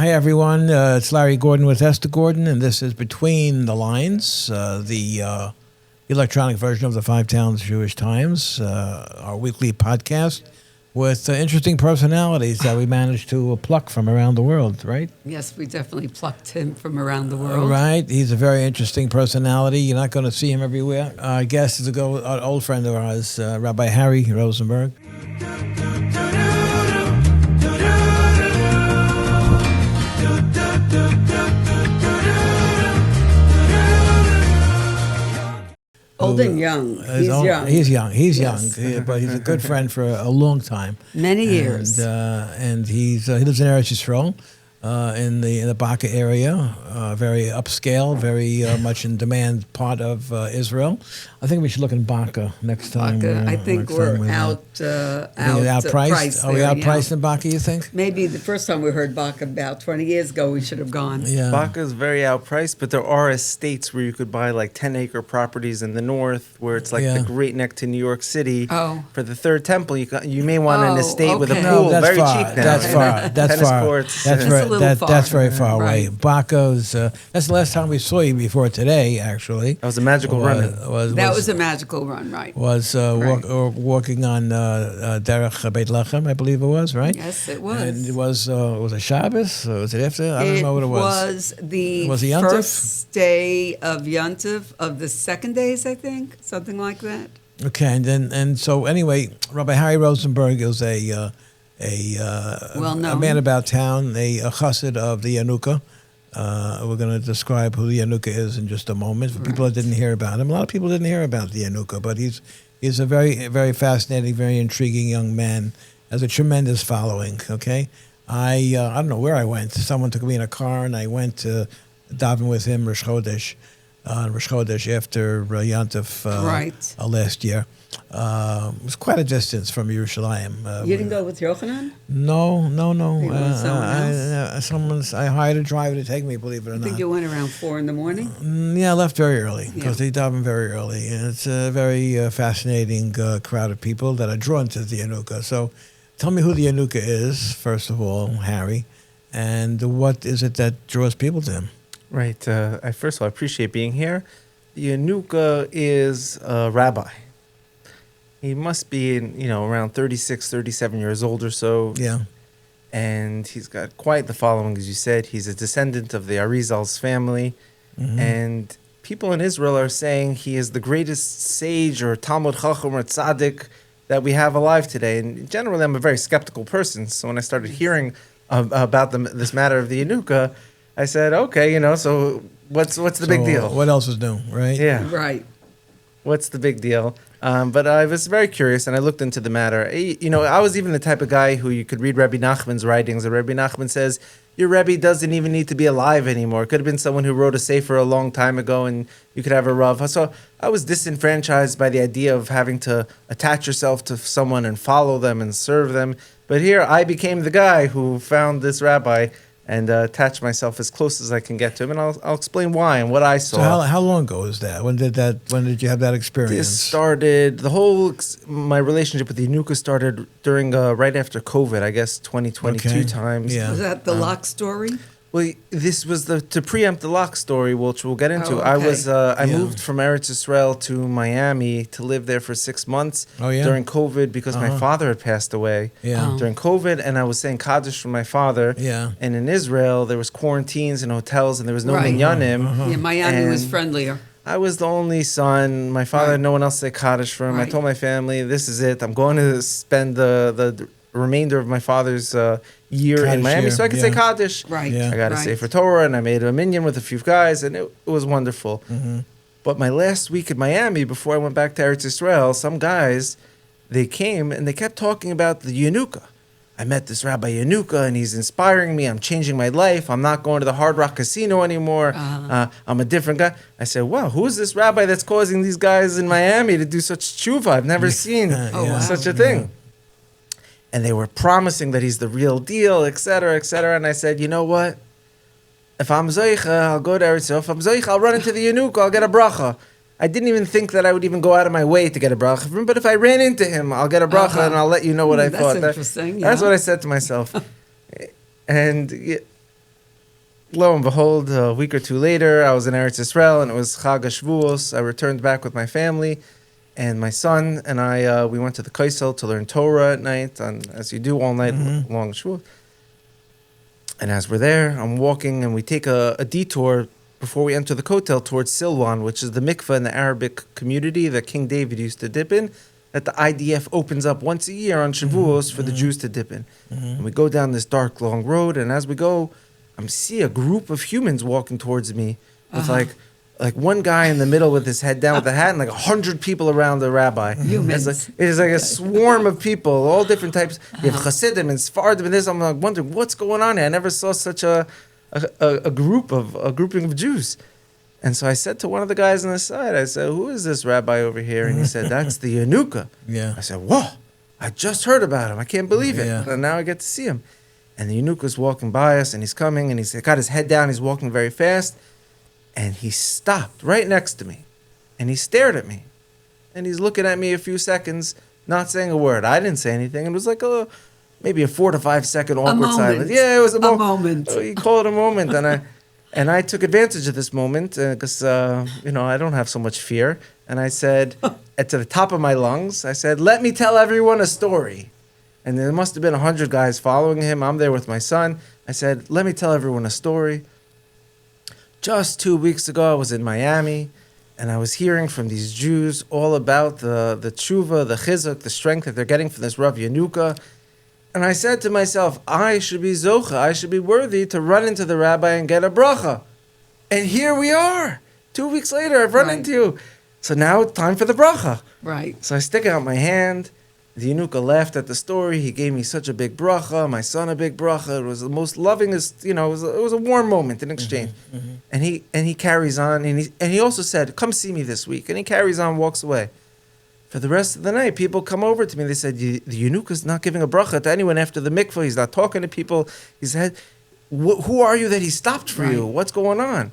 Hi, everyone. It's Larry Gordon with Esta Gordon, and this is Between the Lines, the electronic version of the Five Towns Jewish Times, our weekly podcast with interesting personalities that we managed to pluck from around the world, right? Yes, we definitely plucked him from around the world. Right. He's a very interesting personality. You're not going to see him everywhere. Our guest is an old friend of ours, Rabbi Harry Rozenberg. Old and young. He's young. He's Yes. young, but he's a good friend for a long time. Many years. And he lives in Eretz Yisrael, in the Baka area, very upscale, very much in demand part of Israel. I think we should look in Baka next time. Baka, I think we're outpriced. Are we outpriced in Baka, you think? Maybe the first time we heard Baka about 20 years ago, we should have gone. Yeah. Baka is very outpriced, but there are estates where you could buy like 10-acre properties in the north, where it's like the Great Neck to New York City. Oh. For the third temple, you may want an estate with a okay. pool, No, that's very far. cheap now. That's far. That's Tennis far. courts. That's a little far. That's very far away. Right. Baco's. That's the last time we saw you before today. Actually, That was a magical run. That was a magical run, right? Was walking on Derech Beit Lechem, I believe it was, right? Yes, it was. And it was a Shabbos? Or was it after? I don't know what it was. Was the Yontif? first day of Yontif of the second days, I think, something like that. Okay, and so anyway, Rabbi Harry Rozenberg is a man about town, a chassid of the Yanuka. We're going to describe who the Yanuka is in just a moment. For people that didn't hear about him, a lot of people didn't hear about the Yanuka, but he's a very, very fascinating, very intriguing young man. Has a tremendous following. Okay, I don't know where I went. Someone took me in a car, and I went to daven with him Rosh Chodesh after Yontif last year. It was quite a distance from Yerushalayim. You didn't go with Yochanan? No. You went with someone else? I hired a driver to take me, believe it or not. I think you went around 4 in the morning? Yeah, I left very early because they daven very early. And it's a very fascinating crowd of people that are drawn to the Yanuka. So tell me who the Yanuka is, first of all, Harry, and what is it that draws people to him? Right. First of all, I appreciate being here. The Yanuka is a rabbi. He must be around 36, 37 years old or so. Yeah. And he's got quite the following, as you said. He's a descendant of the Arizal's family. Mm-hmm. And people in Israel are saying he is the greatest sage or Talmud Chacham or Tzaddik that we have alive today. And generally, I'm a very skeptical person. So when I started hearing about this matter of the Yanuka, I said, okay, so what's the big deal? What else is new, right? Yeah. Right. What's the big deal? But I was very curious, and I looked into the matter. I was even the type of guy who you could read Rabbi Nachman's writings, and Rabbi Nachman says, your Rebbe doesn't even need to be alive anymore. It could have been someone who wrote a sefer a long time ago, and you could have a Rav. So I was disenfranchised by the idea of having to attach yourself to someone and follow them and serve them. But here, I became the guy who found this rabbi and attach myself as close as I can get to him, and I'll explain why and what I saw. So how long ago was that? When did you have that experience? This started, my relationship with the Yanuka started during right after COVID, I guess 2022 times. Yeah. Was that the lock story? Well, this was to preempt the lock story, which we'll get into. Oh, okay. I moved from Eretz Yisrael to Miami to live there for 6 months during COVID because my father had passed away during COVID, and I was saying Kaddish for my father. Yeah. And in Israel, there was quarantines and hotels, and there was no minyanim. Yeah, Miami was friendlier. I was the only son. My father had no one else to say Kaddish for him. I told my family, this is it. I'm going to spend the remainder of my father's year Kaddish in Miami so I could say Kaddish. Right. Yeah. I got to say for Torah, and I made a minyan with a few guys, and it was wonderful. Mm-hmm. But my last week in Miami, before I went back to Eretz Yisrael, some guys, they came and they kept talking about the Yanuka. I met this Rabbi Yanuka, and he's inspiring me. I'm changing my life. I'm not going to the Hard Rock Casino anymore. I'm a different guy. I said, wow, who is this rabbi that's causing these guys in Miami to do such tshuva? I've never seen such a thing. And they were promising that he's the real deal, et cetera, et cetera. And I said, you know what? If I'm Zoicha, I'll go to Eretz Yisrael. If I'm Zoicha, I'll run into the Yanuka. I'll get a bracha. I didn't even think that I would even go out of my way to get a bracha from him. But if I ran into him, I'll get a bracha and I'll let you know what I thought. That's interesting. That's what I said to myself. And lo and behold, a week or two later, I was in Eretz Yisrael, and it was Chag HaShavuos. I returned back with my family, and my son and I, we went to the Kaisel to learn Torah at night, as you do all night long Shavuos. And as we're there, I'm walking, and we take a detour before we enter the Kotel towards Silwan, which is the mikveh in the Arabic community that King David used to dip in, that the IDF opens up once a year on Shavuos for the Jews to dip in. And we go down this dark, long road, and as we go, I see a group of humans walking towards me with like one guy in the middle with his head down with a hat and like 100 people around the rabbi. Humans. It's like a swarm of people, all different types. You have Hasidim and Sfardim and this. I'm like wondering what's going on here. I never saw such a grouping of Jews. And so I said to one of the guys on the side, I said, who is this rabbi over here? And he said, that's the Yanuka. Yeah. I said, whoa, I just heard about him. I can't believe it. Yeah. And now I get to see him. And the Yanuka's walking by us, and he's coming, and he's got his head down. He's walking very fast. And he stopped right next to me. And he stared at me. And he's looking at me a few seconds, not saying a word. I didn't say anything. It was like maybe a 4 to 5 second awkward silence. Yeah, it was a moment. You call it a moment. And I took advantage of this moment because, I don't have so much fear. And I said, to the top of my lungs, I said, let me tell everyone a story. And there must have been 100 guys following him. I'm there with my son. I said, let me tell everyone a story. Just 2 weeks ago, I was in Miami, and I was hearing from these Jews all about the tshuva, the chizuk, the strength that they're getting from this Rav Yanuka. And I said to myself, I should be zocha, I should be worthy to run into the rabbi and get a bracha. And here we are. 2 weeks later, I've run into you. So now it's time for the bracha. Right. So I stick out my hand. The Yanuka laughed at the story. He gave me such a big bracha, my son a big bracha. It was the most lovingest, it was a warm moment in exchange. And he carries on, and he also said, come see me this week. And he carries on, walks away. For the rest of the night, people come over to me. They said, the Yanuka's not giving a bracha to anyone after the mikvah. He's not talking to people. He said, who are you that he stopped for you? What's going on?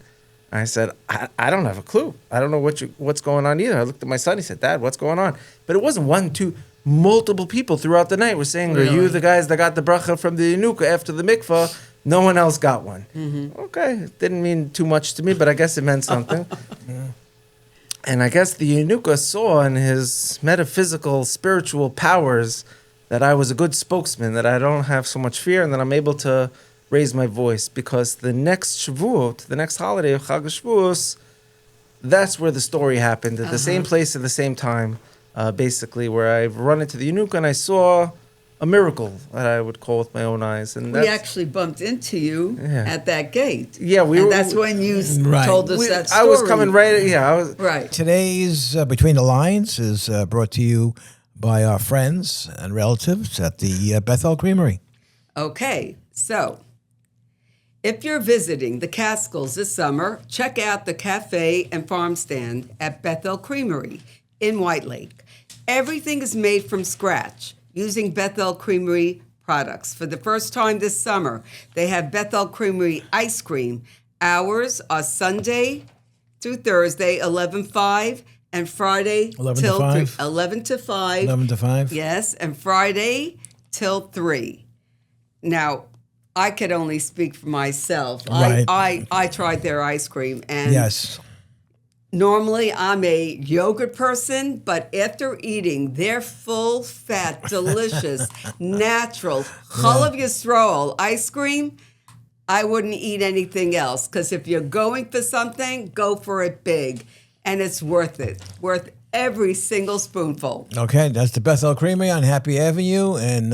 I said, I don't have a clue. I don't know what's going on either. I looked at my son. He said, Dad, what's going on? But it wasn't one, two, multiple people throughout the night were saying, really? Are you the guys that got the bracha from the Yanuka after the mikvah? No one else got one. Okay, it didn't mean too much to me, but I guess it meant something. And I guess the Yanuka saw in his metaphysical, spiritual powers that I was a good spokesman, that I don't have so much fear, and that I'm able to raise my voice. Because the next Shavuot, the next holiday of Chag HaShavuos, that's where the story happened, at the same place at the same time, basically, where I've run into the Yanuka and I saw a miracle that I would call with my own eyes. And we actually bumped into you at that gate. Yeah, that's when you told us that story. I was coming Right. Today's Between the Lines is brought to you by our friends and relatives at the Bethel Creamery. Okay, so if you're visiting the Catskills this summer, check out the cafe and farm stand at Bethel Creamery in White Lake. Everything is made from scratch using Bethel Creamery products. For the first time this summer, they have Bethel Creamery ice cream. Hours are Sunday through Thursday, 11-5, and Friday 11 till to 5. 3. 11 to 5. 11 to 5. Yes, and Friday till 3. Now, I could only speak for myself. Right. I tried their ice cream, and Yes. normally I'm a yogurt person, but after eating their full fat, delicious, natural Chalav Yisrael ice cream, I wouldn't eat anything else. Because if you're going for something, go for it big, and it's worth it. Worth every single spoonful. Okay, that's the Bethel Creamery on Happy Avenue in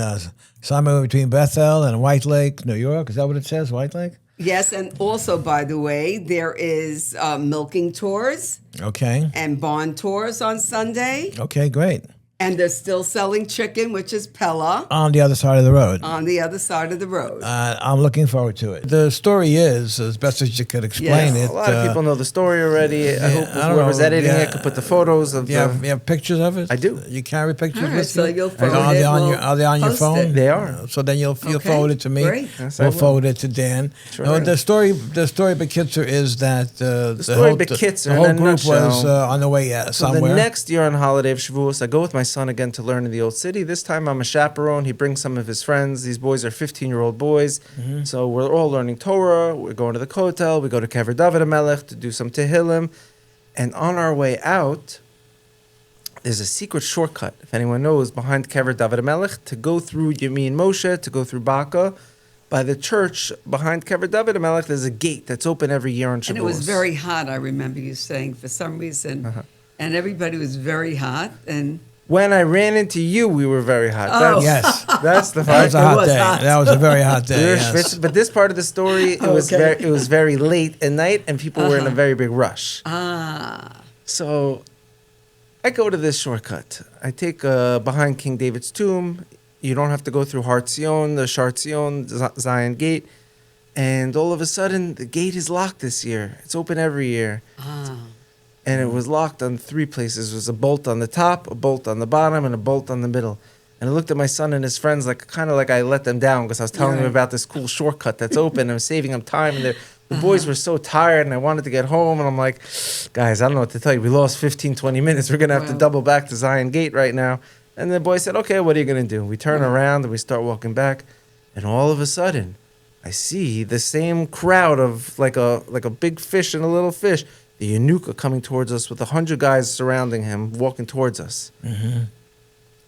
somewhere between Bethel and White Lake, New York. Is that what it says, White Lake? Yes, and also, by the way, there is milking tours Okay. and barn tours on Sunday. Okay, great. And they're still selling chicken, which is Pella, On the other side of the road. on the other side of the road. I'm looking forward to it. The story is, as best as you could explain Yes. it. A lot of people know the story already. I hope I don't whoever's know, editing it could put the photos of You have pictures of it? I do. You carry pictures All right, with so you? you'll forward Are they it. on We'll are they on your post phone? it. They are. So then you'll Okay, forward it to me. great. Yes, I We'll will. forward it to Dan. Sure. No, the story Bekitzer is that the story whole, Bekitzer, the whole in a group was nutshell. on the way So somewhere. the next year on holiday of Shavuos, I go with my my son again to learn in the old city. This time I'm a chaperone. He brings some of his friends. These boys are 15-year-old boys. So we're all learning Torah. We're going to the Kotel. We go to Kever David HaMelech to do some Tehillim. And on our way out, there's a secret shortcut, if anyone knows, behind Kever David HaMelech to go through Yamin Moshe, to go through Baka. By the church behind Kever David HaMelech, there's a gate that's open every year on Shavuos. And it was very hot, I remember you saying, for some reason. And everybody was very hot. And when I ran into you, we were very hot. Oh. Yes. That's the That was a part. hot was day. hot. That was a very hot We day. were Yes. schwitzing, but this part of the story, it was very late at night, and people were in a very big rush. So I go to this shortcut. I take behind King David's tomb. You don't have to go through Har Zion, the Shar Zion, Zion Gate. And all of a sudden, the gate is locked this year. It's open every year. And it was locked on 3 places. There was a bolt on the top, a bolt on the bottom, and a bolt on the middle. And I looked at my son and his friends kind of like I let them down because I was telling them about this cool shortcut that's open. I was saving them time. And the boys were so tired and I wanted to get home. And I'm like, guys, I don't know what to tell you. We lost 15, 20 minutes. We're going to have to double back to Zion Gate right now. And the boy said, okay, what are you going to do? We turn around and we start walking back. And all of a sudden, I see the same crowd of like a big fish and a little fish. The Yanuka coming towards us with 100 guys surrounding him, walking towards us.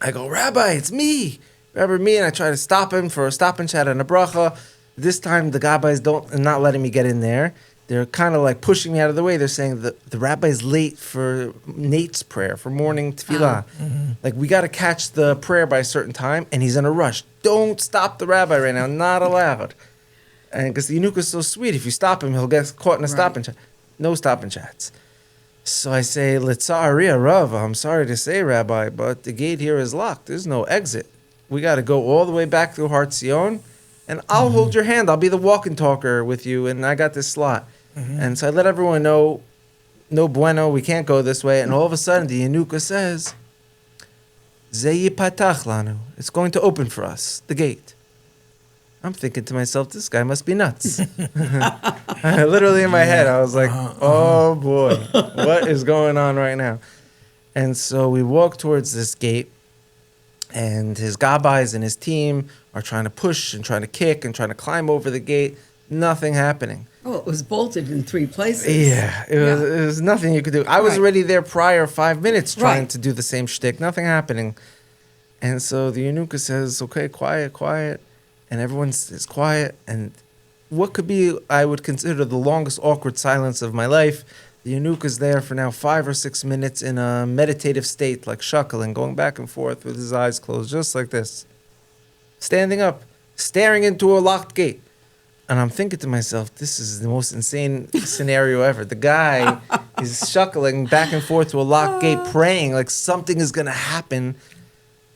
I go, Rabbi, it's me. Rabbi, me. And I try to stop him for a stop and chat and a bracha. This time, the rabbis not letting me get in there. They're kind of like pushing me out of the way. They're saying that the rabbi's late for Nate's prayer, for morning tefillah. Like, we got to catch the prayer by a certain time, and he's in a rush. Don't stop the rabbi right now. Not allowed. And because the Yanuka is so sweet, if you stop him, he'll get caught in a stop and chat. No stop and chats. So I say, Litza'ari Rav, I'm sorry to say, Rabbi, but the gate here is locked. There's no exit. We got to go all the way back through Har Zion, and I'll hold your hand. I'll be the walk-and talker with you, and I got this slot. And so I let everyone know, no bueno, we can't go this way. And all of a sudden, the Yanuka says, Ze yipatach lanu. It's going to open for us, the gate. I'm thinking to myself, this guy must be nuts. Literally in my head, I was like, oh boy, what is going on right now? And so we walk towards this gate, and his gabbais and his team are trying to push and trying to kick and trying to climb over the gate. Nothing happening. Oh, it was bolted in 3 places. Yeah, it was nothing you could do. I was already there prior 5 minutes trying to do the same shtick. Nothing happening. And so the Yanuka says, okay, quiet. And everyone is quiet. And what could be, I would consider, the longest awkward silence of my life. The Yanuka is there for now 5 or 6 minutes in a meditative state, like shuckling, going back and forth with his eyes closed, just like this. Standing up, staring into a locked gate. And I'm thinking to myself, this is the most insane scenario ever. The guy is shuckling back and forth to a locked gate, praying like something is going to happen.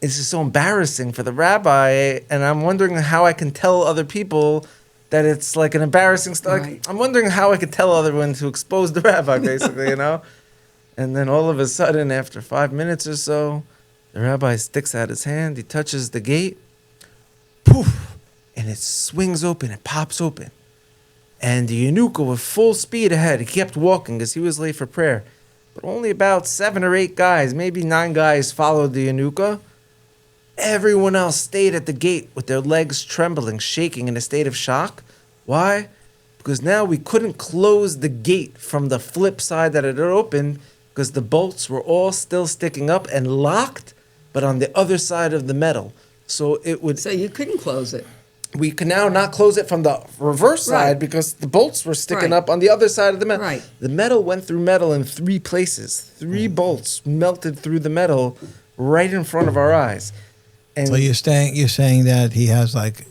It's just so embarrassing for the rabbi. And I'm wondering how I can tell other people that it's like an embarrassing story. Right. I'm wondering how I could tell everyone to expose the rabbi, basically, you know? And then all of a sudden, after 5 minutes or so, the rabbi sticks out his hand. He touches the gate. Poof! And it swings open. It pops open. And the Yanuka with full speed ahead. He kept walking because he was late for prayer. But only about 7 or 8 guys, maybe 9 guys followed the Yanuka. Everyone else stayed at the gate with their legs trembling, shaking in a state of shock. Why? Because now we couldn't close the gate from the flip side that it had opened because the bolts were all still sticking up and locked, but on the other side of the metal. So it would... So you couldn't close it. We could now not close it from the reverse side because the bolts were sticking up on the other side of the metal. Right. The metal went through metal in 3 places. 3 bolts melted through the metal right in front of our eyes. And So you're saying that he has like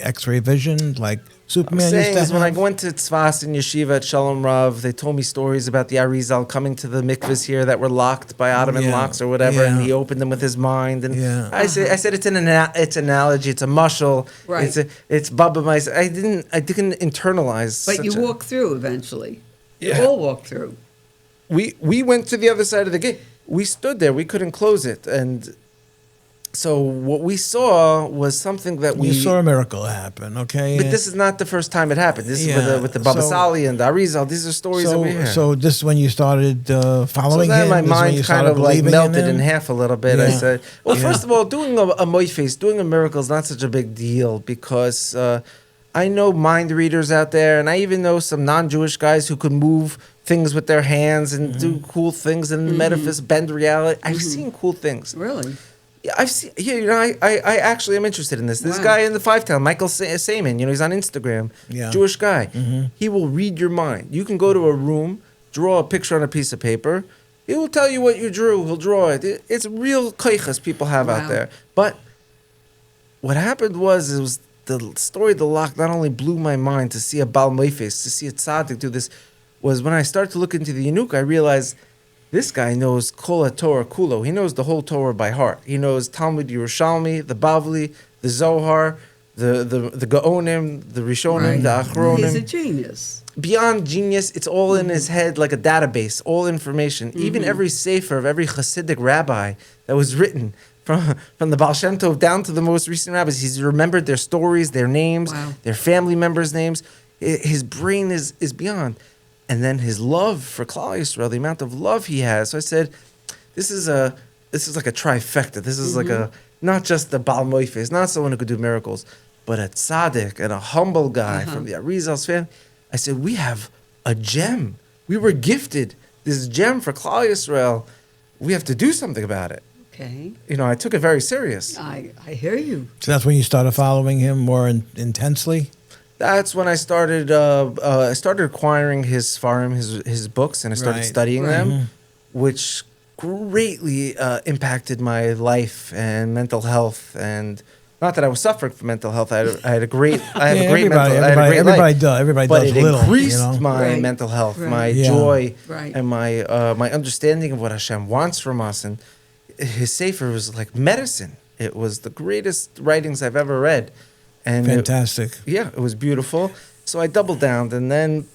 X-ray vision, like Superman saying used to is when have? I went to Tzvas in Yeshiva at Shalom Rav, they told me stories about the Arizal coming to the mikvahs here that were locked by Ottoman locks or whatever, and he opened them with his mind. And I said it's it's analogy, it's a mushal, Right. it's Baba Mice. I didn't internalize. But you walk through eventually. You all walk through. We went to the other side of the gate. We stood there. We couldn't close it, and So what we saw was something that You saw a miracle happen, okay? But this is not the first time it happened. This is with the Baba so- Sali and the Arizal. These are stories that we hear. So this is when you started following So then him? my This is when mind you kind started of like believing melted him? in half a little bit. I Yeah. said, well, Yeah. first of all, doing a moifes, doing a miracle is not such a big deal because I know mind readers out there, and I even know some non-Jewish guys who could move things with their hands and do cool things and metaphysics, bend reality. I've seen cool things. Really? Yeah, I've seen. Yeah, I actually am interested in this. This Wow. guy in the Five Town, Michael Saman. He's on Instagram. Yeah. Jewish guy. He will read your mind. You can go to a room, draw a picture on a piece of paper. He will tell you what you drew. He'll draw it. It's real koiches people have out Wow. there. But what happened was, it was the story of the lock not only blew my mind to see a Baal Meifes, to see a tzaddik do this, was when I started to look into the Yanuka, I realized this guy knows Kol HaTorah Kulo. He knows the whole Torah by heart. He knows Talmud Yerushalmi, the Bavli, the Zohar, the Gaonim, the Rishonim, the Achronim. He's a genius. Beyond genius, it's all in his head like a database, all information. Even every sefer of every Hasidic rabbi that was written, from the Baal Shem Tov down to the most recent rabbis, he's remembered their stories, their names, Wow. their family members' names. His brain is beyond. And then his love for Klal Yisrael, the amount of love he has. So I said, this is like a trifecta. This is like a, not just the Baal Moifes, not someone who could do miracles, but a tzaddik and a humble guy from the Arizal's family. I said, we have a gem. We were gifted this gem for Klal Yisrael. We have to do something about it. Okay. I took it very serious. I hear you. So that's when you started following him more intensely? That's when I started. I started acquiring his Sfarim, his books, and I started Right. studying Right. them, which greatly impacted my life and mental health. And not that I was suffering from mental health. I had a great. I have a great mental. I had a great everybody life. does. Everybody But does it a little. increased my Right. mental health, Right. my Yeah. joy, Right. and my understanding of what Hashem wants from us. And his sefer was like medicine. It was the greatest writings I've ever read. And Fantastic. it was beautiful. So I doubled down, and then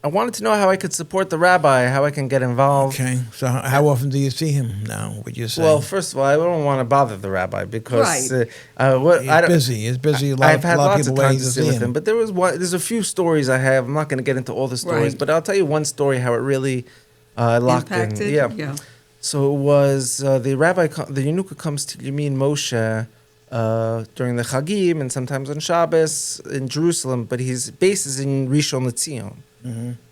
I wanted to know how I could support the rabbi, how I can get involved. Okay. So how often do you see him now, would you say? Well, first of all, I don't want to bother the rabbi because Right. He's busy. He's busy. I've had a lot lots of of people time waiting to to sit see with him. him, but there's a few stories I have. I'm not going to get into all the stories, Right. but I'll tell you one story how it really locked Impacted? in. Yeah. So it was the Yanuka comes to Yamin Moshe during the Chagim and sometimes on Shabbos in Jerusalem, but his base is in Rishon LeZion.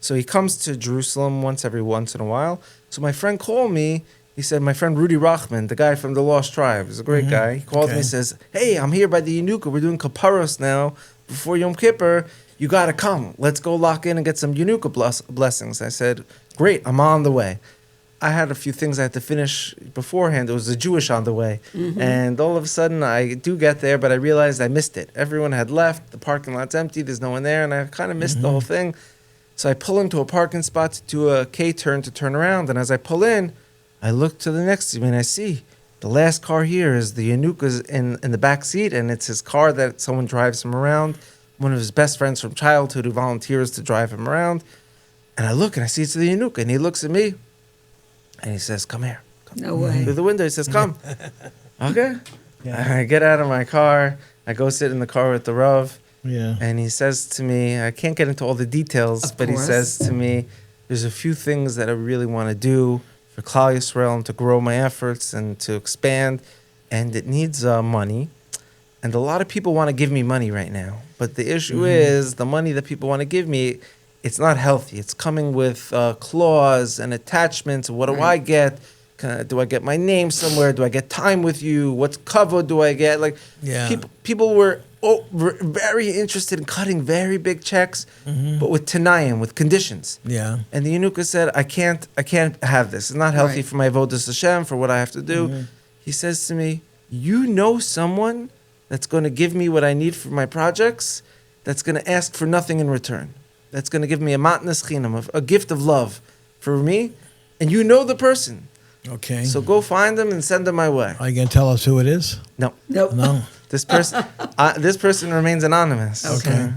So he comes to Jerusalem once in a while. So my friend called me. He said, my friend Rudy Rachman, the guy from the Lost Tribe, is a great guy. He called me and says, hey, I'm here by the Yanuka. We're doing Kaparos now before Yom Kippur. You got to come. Let's go lock in and get some Yanuka blessings. I said, great, I'm on the way. I had a few things I had to finish beforehand. There was a Jewish on the way. And all of a sudden, I do get there, but I realized I missed it. Everyone had left. The parking lot's empty. There's no one there. And I kind of missed the whole thing. So I pull into a parking spot to do a K-turn to turn around. And as I pull in, I look to the next to me and I see the last car here is the Yanuka's in the back seat. And it's his car that someone drives him around. One of his best friends from childhood who volunteers to drive him around. And I look and I see it's the Yanuka. And he looks at me. And he says, come here. No way. Through the window, he says, come. Okay. Yeah. I get out of my car. I go sit in the car with the Rav. Yeah. And he says to me, I can't get into all the details, Of but he course. says to me, there's a few things that I really want to do for Klal Yisrael and to grow my efforts and to expand. And it needs money. And a lot of people want to give me money right now. But the issue is the money that people want to give me, it's not healthy. It's coming with clause and attachments. What do I get? Do I get my name somewhere? Do I get time with you? What cover do I get? Like, people were very interested in cutting very big checks, but with Tanayim, with conditions. Yeah. And the Yanuka said, I can't have this. It's not healthy Right. for my Avodas Hashem, for what I have to do. He says to me, you know someone that's going to give me what I need for my projects, that's going to ask for nothing in return, that's going to give me a matnas chinam, a gift of love for me, and you know the person. Okay. So go find them and send them my way. Are you going to tell us who it is? No. Nope. No. This person remains anonymous. Okay.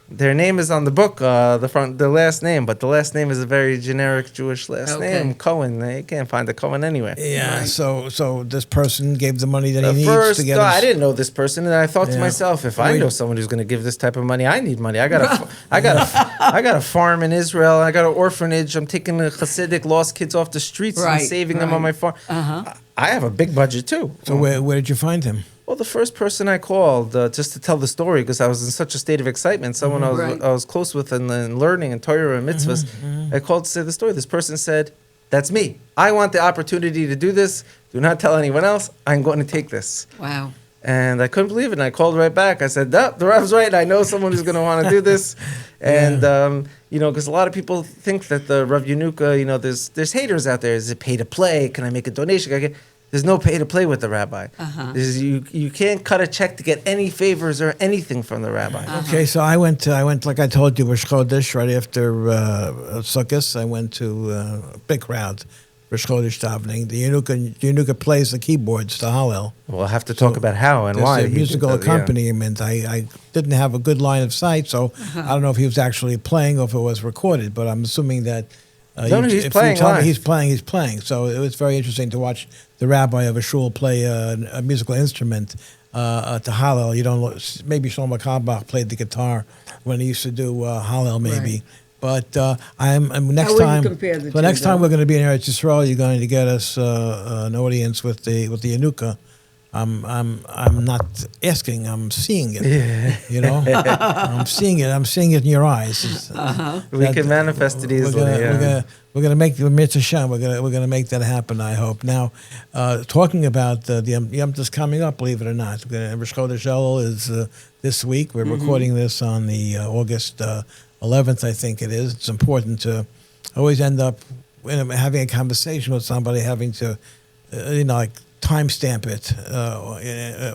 Their name is on the book, the last name, but the last name is a very generic Jewish last name, Cohen. You can't find a Cohen anywhere. Yeah. Right. So this person gave the money that he needs first, to get. I didn't know this person, and I thought to myself, if I know someone who's going to give this type of money, I need money. I got a farm in Israel. I got an orphanage. I'm taking the Hasidic lost kids off the streets and saving them on my farm. I have a big budget too. So where did you find him? Well, the first person I called, just to tell the story, because I was in such a state of excitement, someone I was close with and learning and Torah and mitzvahs, I called to say the story. This person said, "That's me. I want the opportunity to do this. Do not tell anyone else. I'm going to take this." Wow. And I couldn't believe it. And I called right back. I said, the Rav's right. I know someone who's going to want to do this. And, because a lot of people think that the Rav Yanuka, there's haters out there. Is it pay to play? Can I make a donation? There's no pay to play with the rabbi. You can't cut a check to get any favors or anything from the rabbi. Okay, so I went like I told you, Rosh Chodesh, right after Sukkot. I went to big crowd, Rosh Chodesh davening. The Yanuka plays the keyboards, the Hallel. We'll have to talk about how and why. There's a musical accompaniment. I didn't have a good line of sight, so I don't know if he was actually playing or if it was recorded, but I'm assuming that he's playing live. He's playing. So it was very interesting to watch the rabbi of a shul play a musical instrument to Hallel. You don't maybe Shlomo Carlebach played the guitar when he used to do Hallel, maybe. Right. But next time we're going to be in Eretz Yisrael, you're going to get us an audience with the Yanuka. I'm not asking. I'm seeing it. Yeah. I'm seeing it. I'm seeing it in your eyes. We can manifest it easily. We're gonna make the mitzvah Shem. We're gonna make that happen. I hope. Now, talking about the Yom Tov coming up, believe it or not, Rosh Chodesh Elul is this week. We're recording this on the August 11th, I think it is. It's important to always end up having a conversation with somebody, having to, timestamp it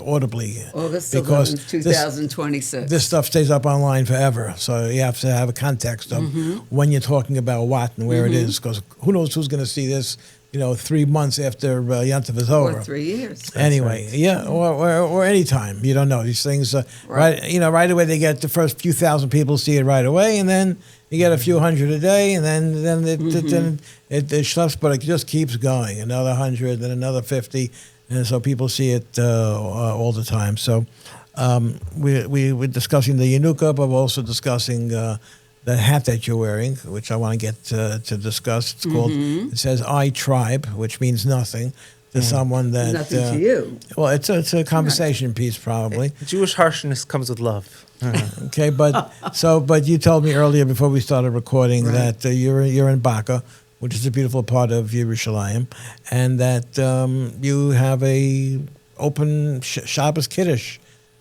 audibly. August 11th, 2026. This stuff stays up online forever, so you have to have a context of when you're talking about what and where it is, because who knows who's going to see this, 3 months after Yom Tov is over. Or 3 years. Anyway, or any time. You don't know. These things, right away they get the first few thousand people see it right away, and then you get a few hundred a day, and then it schleps, but it just keeps going. Another 100, then another 50, and so people see it all the time. So we're discussing the Yanuka, but we're also discussing the hat that you're wearing, which I want to get to discuss. It's called, it says I Tribe, which means nothing to someone that... Nothing to you. Well, it's a conversation piece, probably. Jewish harshness comes with love. Okay, but you told me earlier before we started recording that you're in Baka, which is a beautiful part of Yerushalayim, and that you have a open Shabbos Kiddush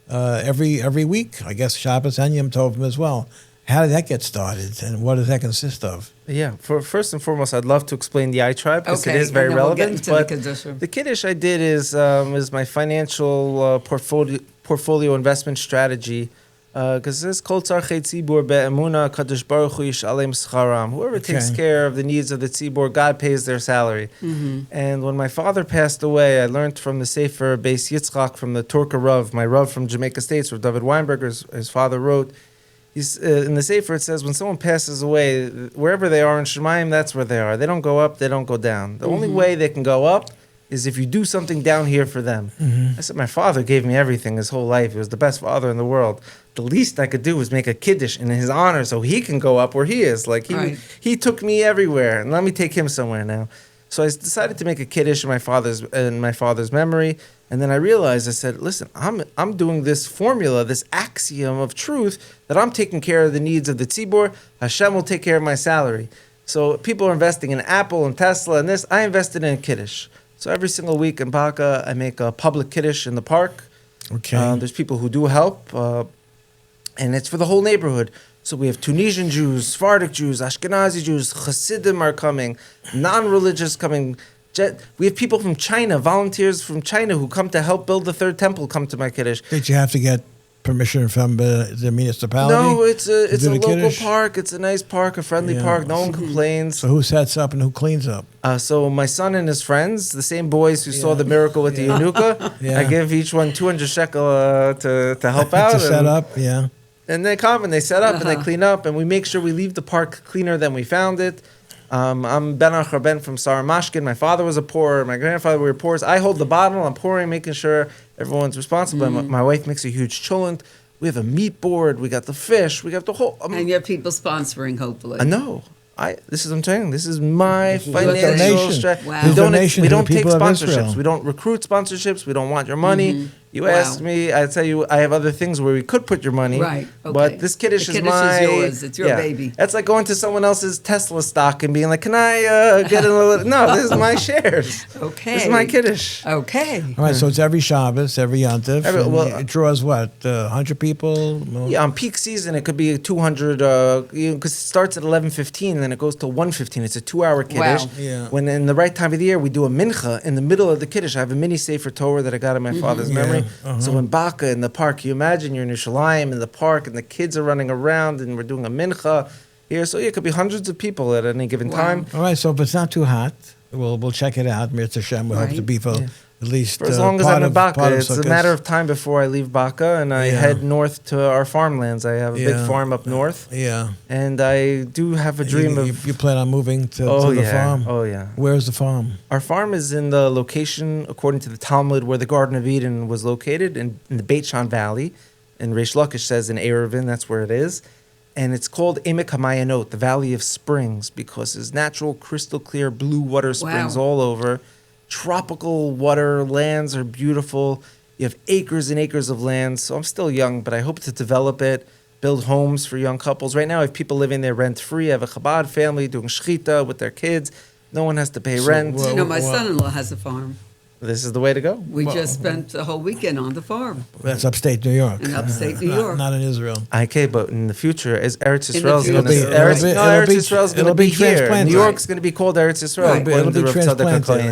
every week. I guess Shabbos and Yom Tovim as well. How did that get started, and what does that consist of? Yeah, first and foremost, I'd love to explain the I Tribe because it is very relevant. But the Kiddush I did is my financial portfolio investment strategy. Because this Kol Tzarchei Tzibur Be'emuna Kadosh Baruch Hu Yishalem Scharam. Whoever takes care of the needs of the Tzibur, God pays their salary. And when my father passed away, I learned from the Sefer Beis Yitzchak from the Turka Rav, my Rav from Jamaica States, where David Weinberger, his father, wrote. In the Sefer it says when someone passes away, wherever they are in Shemayim, that's where they are. They don't go up, they don't go down. The only way they can go up is if you do something down here for them. I said, my father gave me everything his whole life. He was the best father in the world. The least I could do was make a kiddush in his honor so he can go up where he is. Like he took me everywhere, and let me take him somewhere now. So I decided to make a kiddush in my father's memory, and then I realized, I said, listen, I'm doing this formula, this axiom of truth, that I'm taking care of the needs of the tzibur. Hashem will take care of my salary. So people are investing in Apple and Tesla and this. I invested in kiddush. So every single week in Baka, I make a public kiddush in the park. Okay. There's people who do help, and it's for the whole neighborhood. So we have Tunisian Jews, Sephardic Jews, Ashkenazi Jews, Hasidim are coming, non-religious coming. We have people from China, volunteers from China who come to help build the third temple come to my kiddush. Did you have to get permission from the municipality? No, it's a local park. It's a nice park, a friendly park. No one complains. So who sets up and who cleans up? So my son and his friends, the same boys who saw the miracle with the Yanuka, I give each one 200 shekel to help out. To set up, And they come and they set up and they clean up, and we make sure we leave the park cleaner than we found it. I'm Ben Acharben from Saramashkin. My father was a pourer. My grandfather were pourers. I hold the bottle. I'm pouring, making sure everyone's responsible. My wife makes a huge cholent. We have a meat board. We got the fish. We got the whole. And you have people sponsoring, hopefully. I know. This is what I'm saying. This is my financial strategy. Wow. We don't take people of sponsorships. Israel. We don't recruit sponsorships. We don't want your money. You asked me. I tell you, I have other things where we could put your money. Right. Okay. But this Kiddush The is Kiddush my. is yours. It's your baby. That's like going to someone else's Tesla stock and being like, "Can I get a little?" No, this is my shares. Okay. This is my Kiddush. Okay. All right, so it's every Shabbos, every Yontif. Well, it draws what, 100 people? More? Yeah, on peak season it could be 200. Because it starts at 11:15, then it goes to 1:15. It's a 2-hour Kiddush. Wow. Yeah. When in the right time of the year, we do a mincha in the middle of the Kiddush. I have a mini Sefer Torah that I got in my father's memory. So in Baka, in the park, you imagine you're in Yerushalayim in the park, and the kids are running around, and we're doing a mincha here. So it could be hundreds of people at any given time. All right, so if it's not too hot, we'll check it out. Mirza Hashem, we hope to be for at least For as long as I'm in Baka, it's a Sukkot. matter of time before I leave Baka, and I head north to our farmlands. I have a big farm up north. Yeah. And I do have a dream of... You plan on moving to the farm? Oh, yeah. Where's the farm? Our farm is in the location, according to the Talmud, where the Garden of Eden was located, in the Beit Shan Valley. And Reish Lakish says in Eruvin, that's where it is. And it's called Emek HaMayanot, the Valley of Springs, because there's natural, crystal clear blue water springs all over. Tropical water, lands are beautiful. You have acres and acres of land. So I'm still young, but I hope to develop it, build homes for young couples. Right now, I have people living there rent-free. I have a Chabad family doing shechita with their kids. No one has to pay rent. My son-in-law has a farm. This is the way to go. We just spent the whole weekend on the farm. That's upstate New York. In upstate New York. Not in Israel. Okay, but in the future, as Eretz Yisrael is It'll going to be here. New York's going to be called Eretz Yisrael.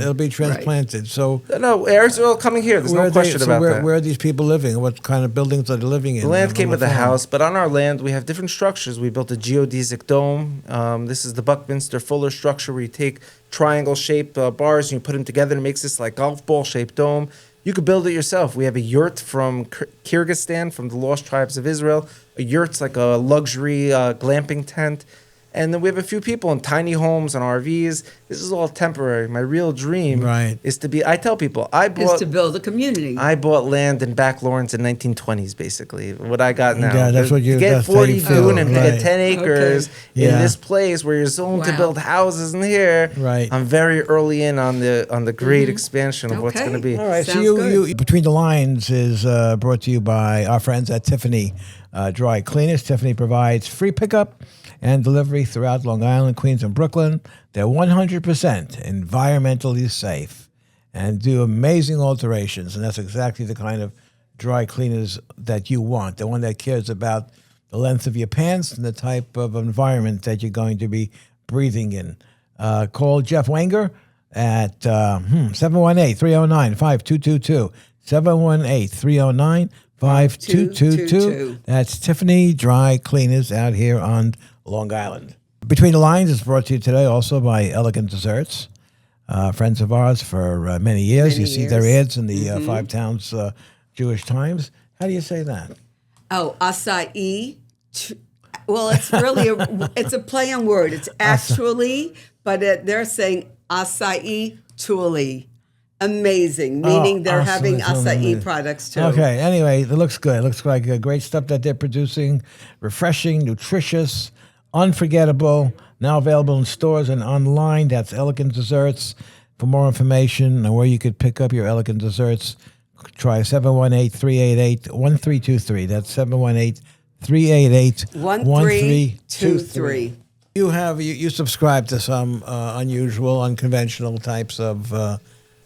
It'll be transplanted. So no, Eretz Yisrael coming here. There's no question about that. Where are these people living? What kind of buildings are they living in? The land came with the house, but on our land we have different structures. We built a geodesic dome. This is the Buckminster Fuller structure where you take triangle-shaped bars and you put them together and it makes this like golf ball-shaped dome. You could build it yourself. We have a yurt from Kyrgyzstan, from the Lost Tribes of Israel. A yurt's like a luxury glamping tent. And then we have a few people in tiny homes and RVs. This is all temporary. My real dream is to be, I tell people, is to build a community. I bought land in Back Lawrence in 1920s, basically, what I got now. Yeah, that's what you to get 40 dune and to get 10 acres in Yeah. this place where you're zoned to build houses in here. Right. I'm very early in on the great expansion of what's going to be. All right, Sounds so you Between the Lines is brought to you by our friends at Tiffany Dry Cleaners. Tiffany provides free pickup and delivery throughout Long Island, Queens, and Brooklyn. They're 100% environmentally safe and do amazing alterations, and that's exactly the kind of dry cleaners that you want, the one that cares about the length of your pants and the type of environment that you're going to be breathing in. Call Jeff Wenger at 718-309-5222, 718-309-5222. That's Tiffany Dry Cleaners out here on Long Island. Between the Lines is brought to you today also by Elegant Desserts, friends of ours for many years. You see their ads in the Five Towns Jewish Times. How do you say that? Oh, acai. Well, it's really it's a play on word. It's actually, but they're saying acai truly. Amazing, meaning they're having acai products too. Okay, anyway, it looks good. It looks like great stuff that they're producing. Refreshing, nutritious, unforgettable. Now available in stores and online. That's Elegant Desserts. For more information on where you could pick up your Elegant Desserts, try 718-388-1323. That's 718-388-1323. You subscribe to some unusual, unconventional types of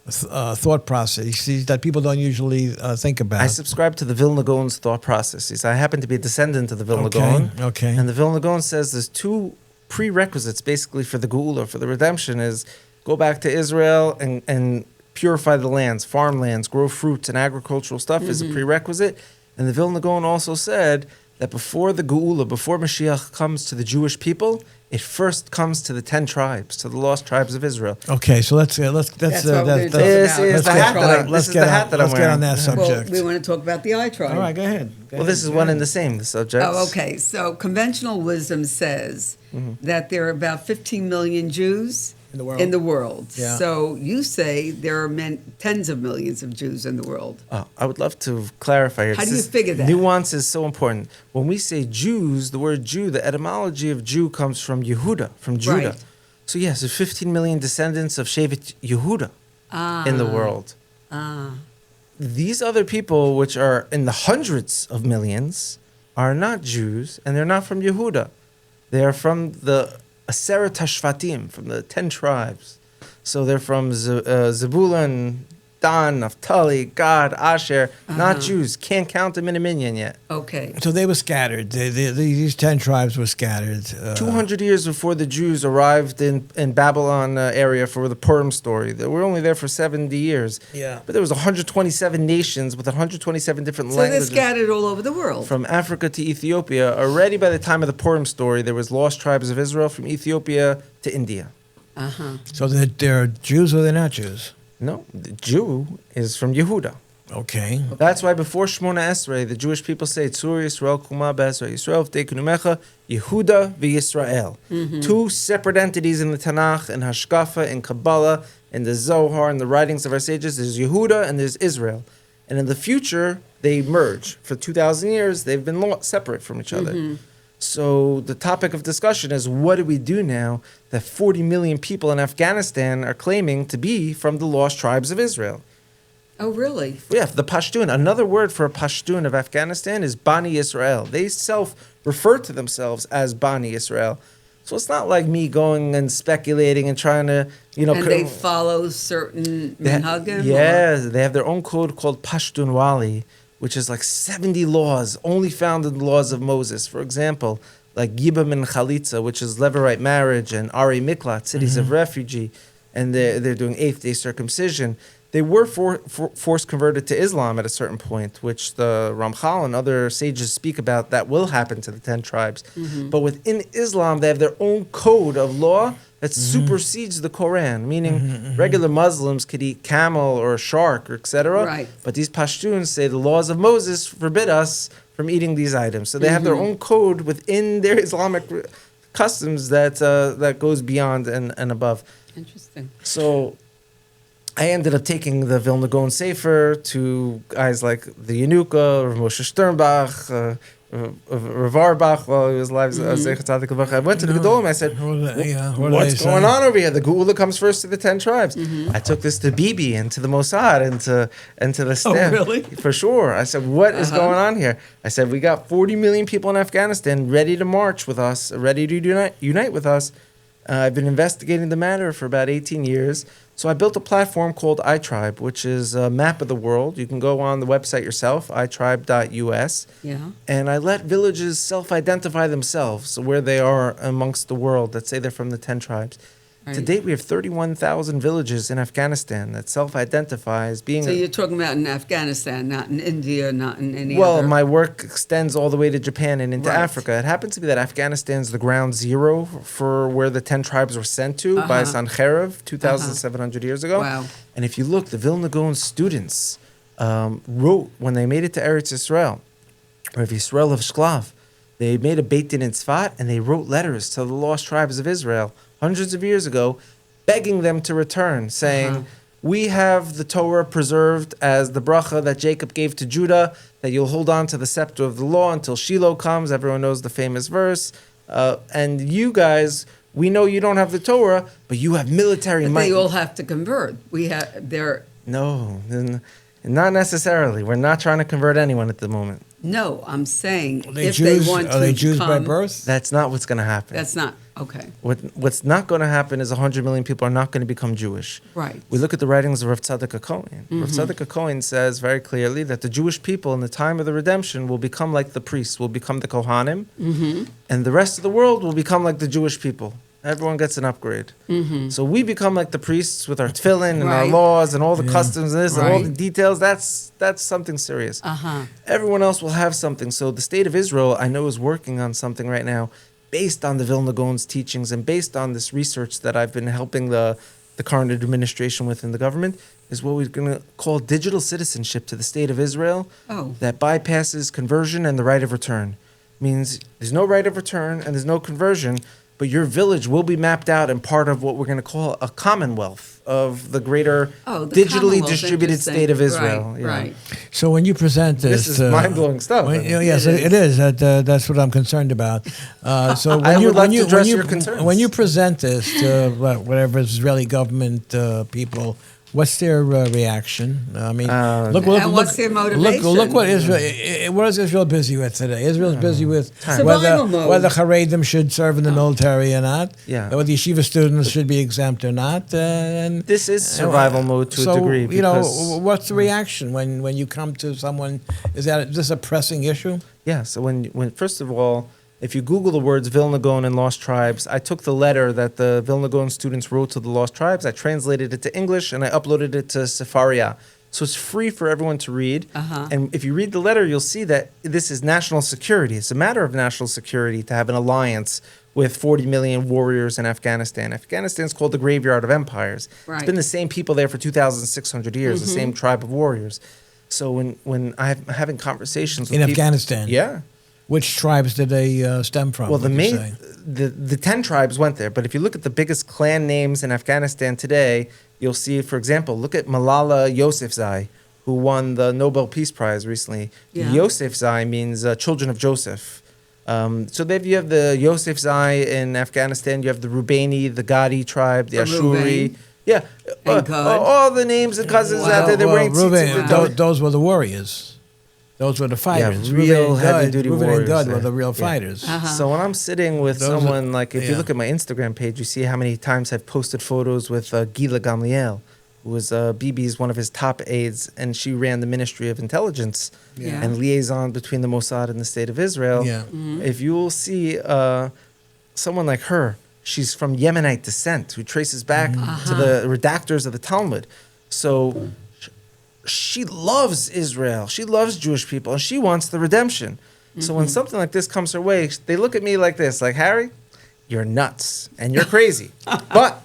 thought processes that people don't usually think about. I subscribe to the Vilna Gaon's thought processes. I happen to be a descendant of the Vilna Gaon. Okay. And the Vilna Gaon says there's two prerequisites basically for the Geula, for the redemption, is go back to Israel and purify the lands, farmlands, grow fruits and agricultural stuff is a prerequisite. And the Vilna Gaon also said that before the Geula, before Mashiach comes to the Jewish people, it first comes to the 10 tribes, to the lost tribes of Israel. Okay, so let's That's what we're going to talk This about. is the hat that I'm- this is the hat that I'm Let's get on wearing. that Well, subject. we want to talk about the I tribe. All right, go ahead. Well, this is one and the same, the subject. Oh, okay. So conventional wisdom says that there are about 15 million Jews In the world. Yeah. So you say there are tens of millions of Jews in the world. I would love to clarify here. How do you This figure that? Nuance is so important. When we say Jews, the word Jew, the etymology of Jew comes from Yehuda, from Judah. Right. So yes, there's 15 million descendants of Shevet Yehuda in the world. These other people, which are in the hundreds of millions, are not Jews, and they're not from Yehuda. They are from the Aseret Hashvatim, from the 10 tribes. So they're from Zebulun, Dan, Naphtali, Gad, Asher, not Jews. Can't count them in a minyan yet. Okay. So they were scattered. These 10 tribes were scattered. 200 years before the Jews arrived in Babylon area for the Purim story. They were only there for 70 years. Yeah. But there was 127 nations with 127 different So they're languages. scattered all over the world. From Africa to Ethiopia. Already by the time of the Purim story, there was lost tribes of Israel from Ethiopia to India. So they're Jews or they're not Jews? No, the Jew is from Yehuda. Okay. That's why before Shmona Esrei, the Jewish people say, Tzur Yisrael Kuma Be'Esrei Yisrael V'Teikunumecha Yehuda v'Yisrael. Two separate entities in the Tanakh, in Hashkafa, in Kabbalah, in the Zohar, in the writings of our sages. There's Yehuda and there's Israel. And in the future, they merge. For 2,000 years, they've been separate from each other. So the topic of discussion is, what do we do now that 40 million people in Afghanistan are claiming to be from the lost tribes of Israel? Oh, really? Yeah, the Pashtun. Another word for a Pashtun of Afghanistan is Bani Israel. They refer to themselves as Bani Israel. So it's not like me going and speculating and trying to, And they follow certain minhagim? Yeah, they have their own code called Pashtunwali, which is like 70 laws, only found in the laws of Moses. For example, like Yibam and Chalitza, which is Levirate marriage, and Ari Miklat, cities of refugee, and they're doing 8th-day circumcision. They were forced converted to Islam at a certain point, which the Ramchal and other sages speak about. That will happen to the 10 tribes. But within Islam, they have their own code of law that supersedes the Quran, meaning regular Muslims could eat camel or a shark or etc. Right. But these Pashtuns say the laws of Moses forbid us from eating these items. So they have their own code within their Islamic customs that goes beyond and above. Interesting. So I ended up taking the Vilna Gaon Sefer to guys like the Yanuka, Rav Moshe Sternbach, Rav Arbach, while he was alive. I went to the Gedolim. I said, what's going on over here? The Geula comes first to the 10 tribes. I took this to Bibi and to the Mossad and to the staff. Really? For sure. I said, what is going on here? I said, we got 40 million people in Afghanistan ready to march with us, ready to unite with us. I've been investigating the matter for about 18 years. So I built a platform called iTribe, which is a map of the world. You can go on the website yourself, itribe.us. Yeah. And I let villages self-identify themselves where they are amongst the world. Let's say they're from the 10 tribes. Right. To date, we have 31,000 villages in Afghanistan that self-identify as being... So you're talking about in Afghanistan, not in India, not in any other... Well, my work extends all the way to Japan and into Right. Africa. It happens to be that Afghanistan's the ground zero for where the 10 tribes were sent to by Sancheiriv 2,700 years ago. Wow. And if you look, the Vilna Gaon students wrote, when they made it to Eretz Yisrael, Rav Yisrael of Shklav, they made a Beit Din in Tzfat, and they wrote letters to the lost tribes of Israel hundreds of years ago, begging them to return, saying, we have the Torah preserved as the bracha that Jacob gave to Judah, that you'll hold on to the scepter of the law until Shiloh comes. Everyone knows the famous verse. And you guys, we know you don't have the Torah, but you have military But might. they all have to convert. No, not necessarily. We're not trying to convert anyone at the moment. No, I'm saying Are they if Jews? they want to Are they Jews by come- birth? That's not what's going to happen. That's not, okay. What's not going to happen is 100 million people are not going to become Jewish. Right. We look at the writings of Rav Tzadok HaKohen. Rav Tzadok HaKohen says very clearly that the Jewish people in the time of the redemption will become like the priests, will become the Kohanim, and the rest of the world will become like the Jewish people. Everyone gets an upgrade. So we become like the priests with our tefillin and our Right. laws and all the customs and this and all the Right. details. That's something serious. Everyone else will have something. So the state of Israel, I know, is working on something right now based on the Vilna Gaon's teachings and based on this research that I've been helping the current administration with in the government, is what we're going to call digital citizenship to the state of Israel that bypasses conversion and the right of return. Means there's no right of return and there's no conversion, but your village will be mapped out and part of what we're going to call a commonwealth of the greater The digitally Commonwealth, distributed interesting. state of Israel. Right, Yeah. right. So when you present this, This is mind-blowing stuff. Yes, it is. That's what I'm concerned about. So when I you would like when to you address when you your concerns. when you present this to whatever Israeli government people, what's their reaction? I mean, look, And what's their motivation? Look what Israel. What is Israel busy with today? Israel's busy with Survival mode. whether Haredim should serve in the military or not. Yeah. Whether yeshiva students should be exempt or not. And This is survival mode to so, a degree. You know, because- what's the reaction when you come to someone? Is this a pressing issue? Yeah, so when first of all, if you Google the words Vilna Gaon and Lost Tribes, I took the letter that the Vilna Gaon students wrote to the Lost Tribes, I translated it to English, and I uploaded it to Sefaria. So it's free for everyone to read. And if you read the letter, you'll see that this is national security. It's a matter of national security to have an alliance with 40 million warriors in Afghanistan. Afghanistan's called the graveyard of empires. Right. It's been the same people there for 2,600 years, the same tribe of warriors. So when I'm having conversations with In people, Afghanistan? Yeah. Which tribes did they stem from? Well, the would you main, say? the 10 tribes went there, but if you look at the biggest clan names in Afghanistan today, you'll see, for example, look at Malala Yousafzai, who won the Nobel Peace Prize recently. Yeah. Yousafzai means children of Joseph. So there you have the Yousafzai in Afghanistan, you have the Rubaini, the Gadi tribe, the Ashuri. Reuben. Yeah, And Gad. all the names and cousins out there. They're wearing Reuben, tzitzit. those were the warriors. Those were the fighters. real Reuben and heavy-duty Reuben warriors and Gad were there. the real Yeah. fighters. So when I'm sitting with Those are- someone, like if you yeah. look at my Instagram page, you see how many times I've posted photos with Gila Gamliel, who was Bibi's one of his top aides, and she ran the Ministry of Intelligence Yeah. and liaison between the Mossad and the State of Israel. Yeah. If you will see someone like her, she's from Yemenite descent, who traces back to the redactors of the Talmud. So she loves Israel. She loves Jewish people, and she wants the redemption. So when something like this comes her way, they look at me like this, like, Harry, you're nuts and you're crazy. But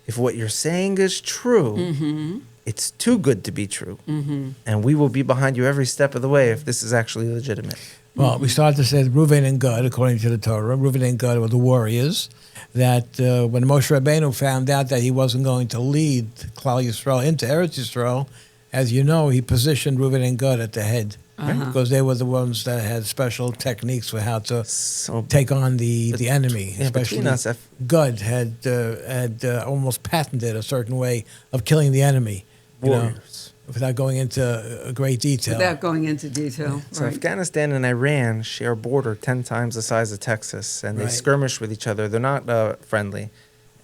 if what you're saying is true, it's too good to be true. And we will be behind you every step of the way if this is actually legitimate. Well, we start to say that Reuven and Gad, according to the Torah, Reuven and Gad were the warriors. That when Moshe Rabbeinu found out that he wasn't going to lead Klal Yisrael into Eretz Yisrael, as you know, he positioned Reuven and Gad at the head because they were the ones that had special techniques for how to So take on the enemy. yeah, Especially between us, Gad had almost patented a certain way of killing the enemy. you know, warriors. without going into great detail. Without going into detail. So right. Afghanistan and Iran share a border 10 times the size of Texas, and they Right. skirmish with each other. They're not friendly.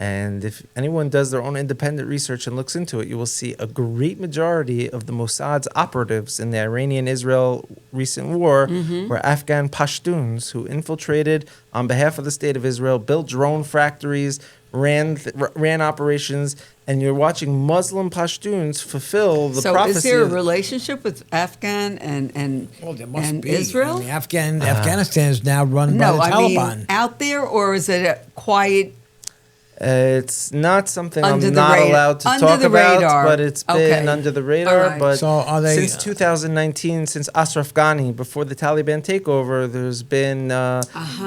And if anyone does their own independent research and looks into it, you will see a great majority of the Mossad's operatives in the Iranian-Israel recent war were Afghan Pashtuns who infiltrated on behalf of the state of Israel, built drone factories, ran operations, and you're watching Muslim Pashtuns fulfill the So prophecy. is there a of- relationship with Afghan and Well, there must be. Israel? I mean, Afghanistan is now run by No, the I Taliban. mean out there, or is it a quiet? It's not something Under I'm the not radar- allowed to under talk the about, radar. but it's been Okay. under the radar. All right. But So are they- since 2019, since Ashraf Ghani, before the Taliban takeover, there's been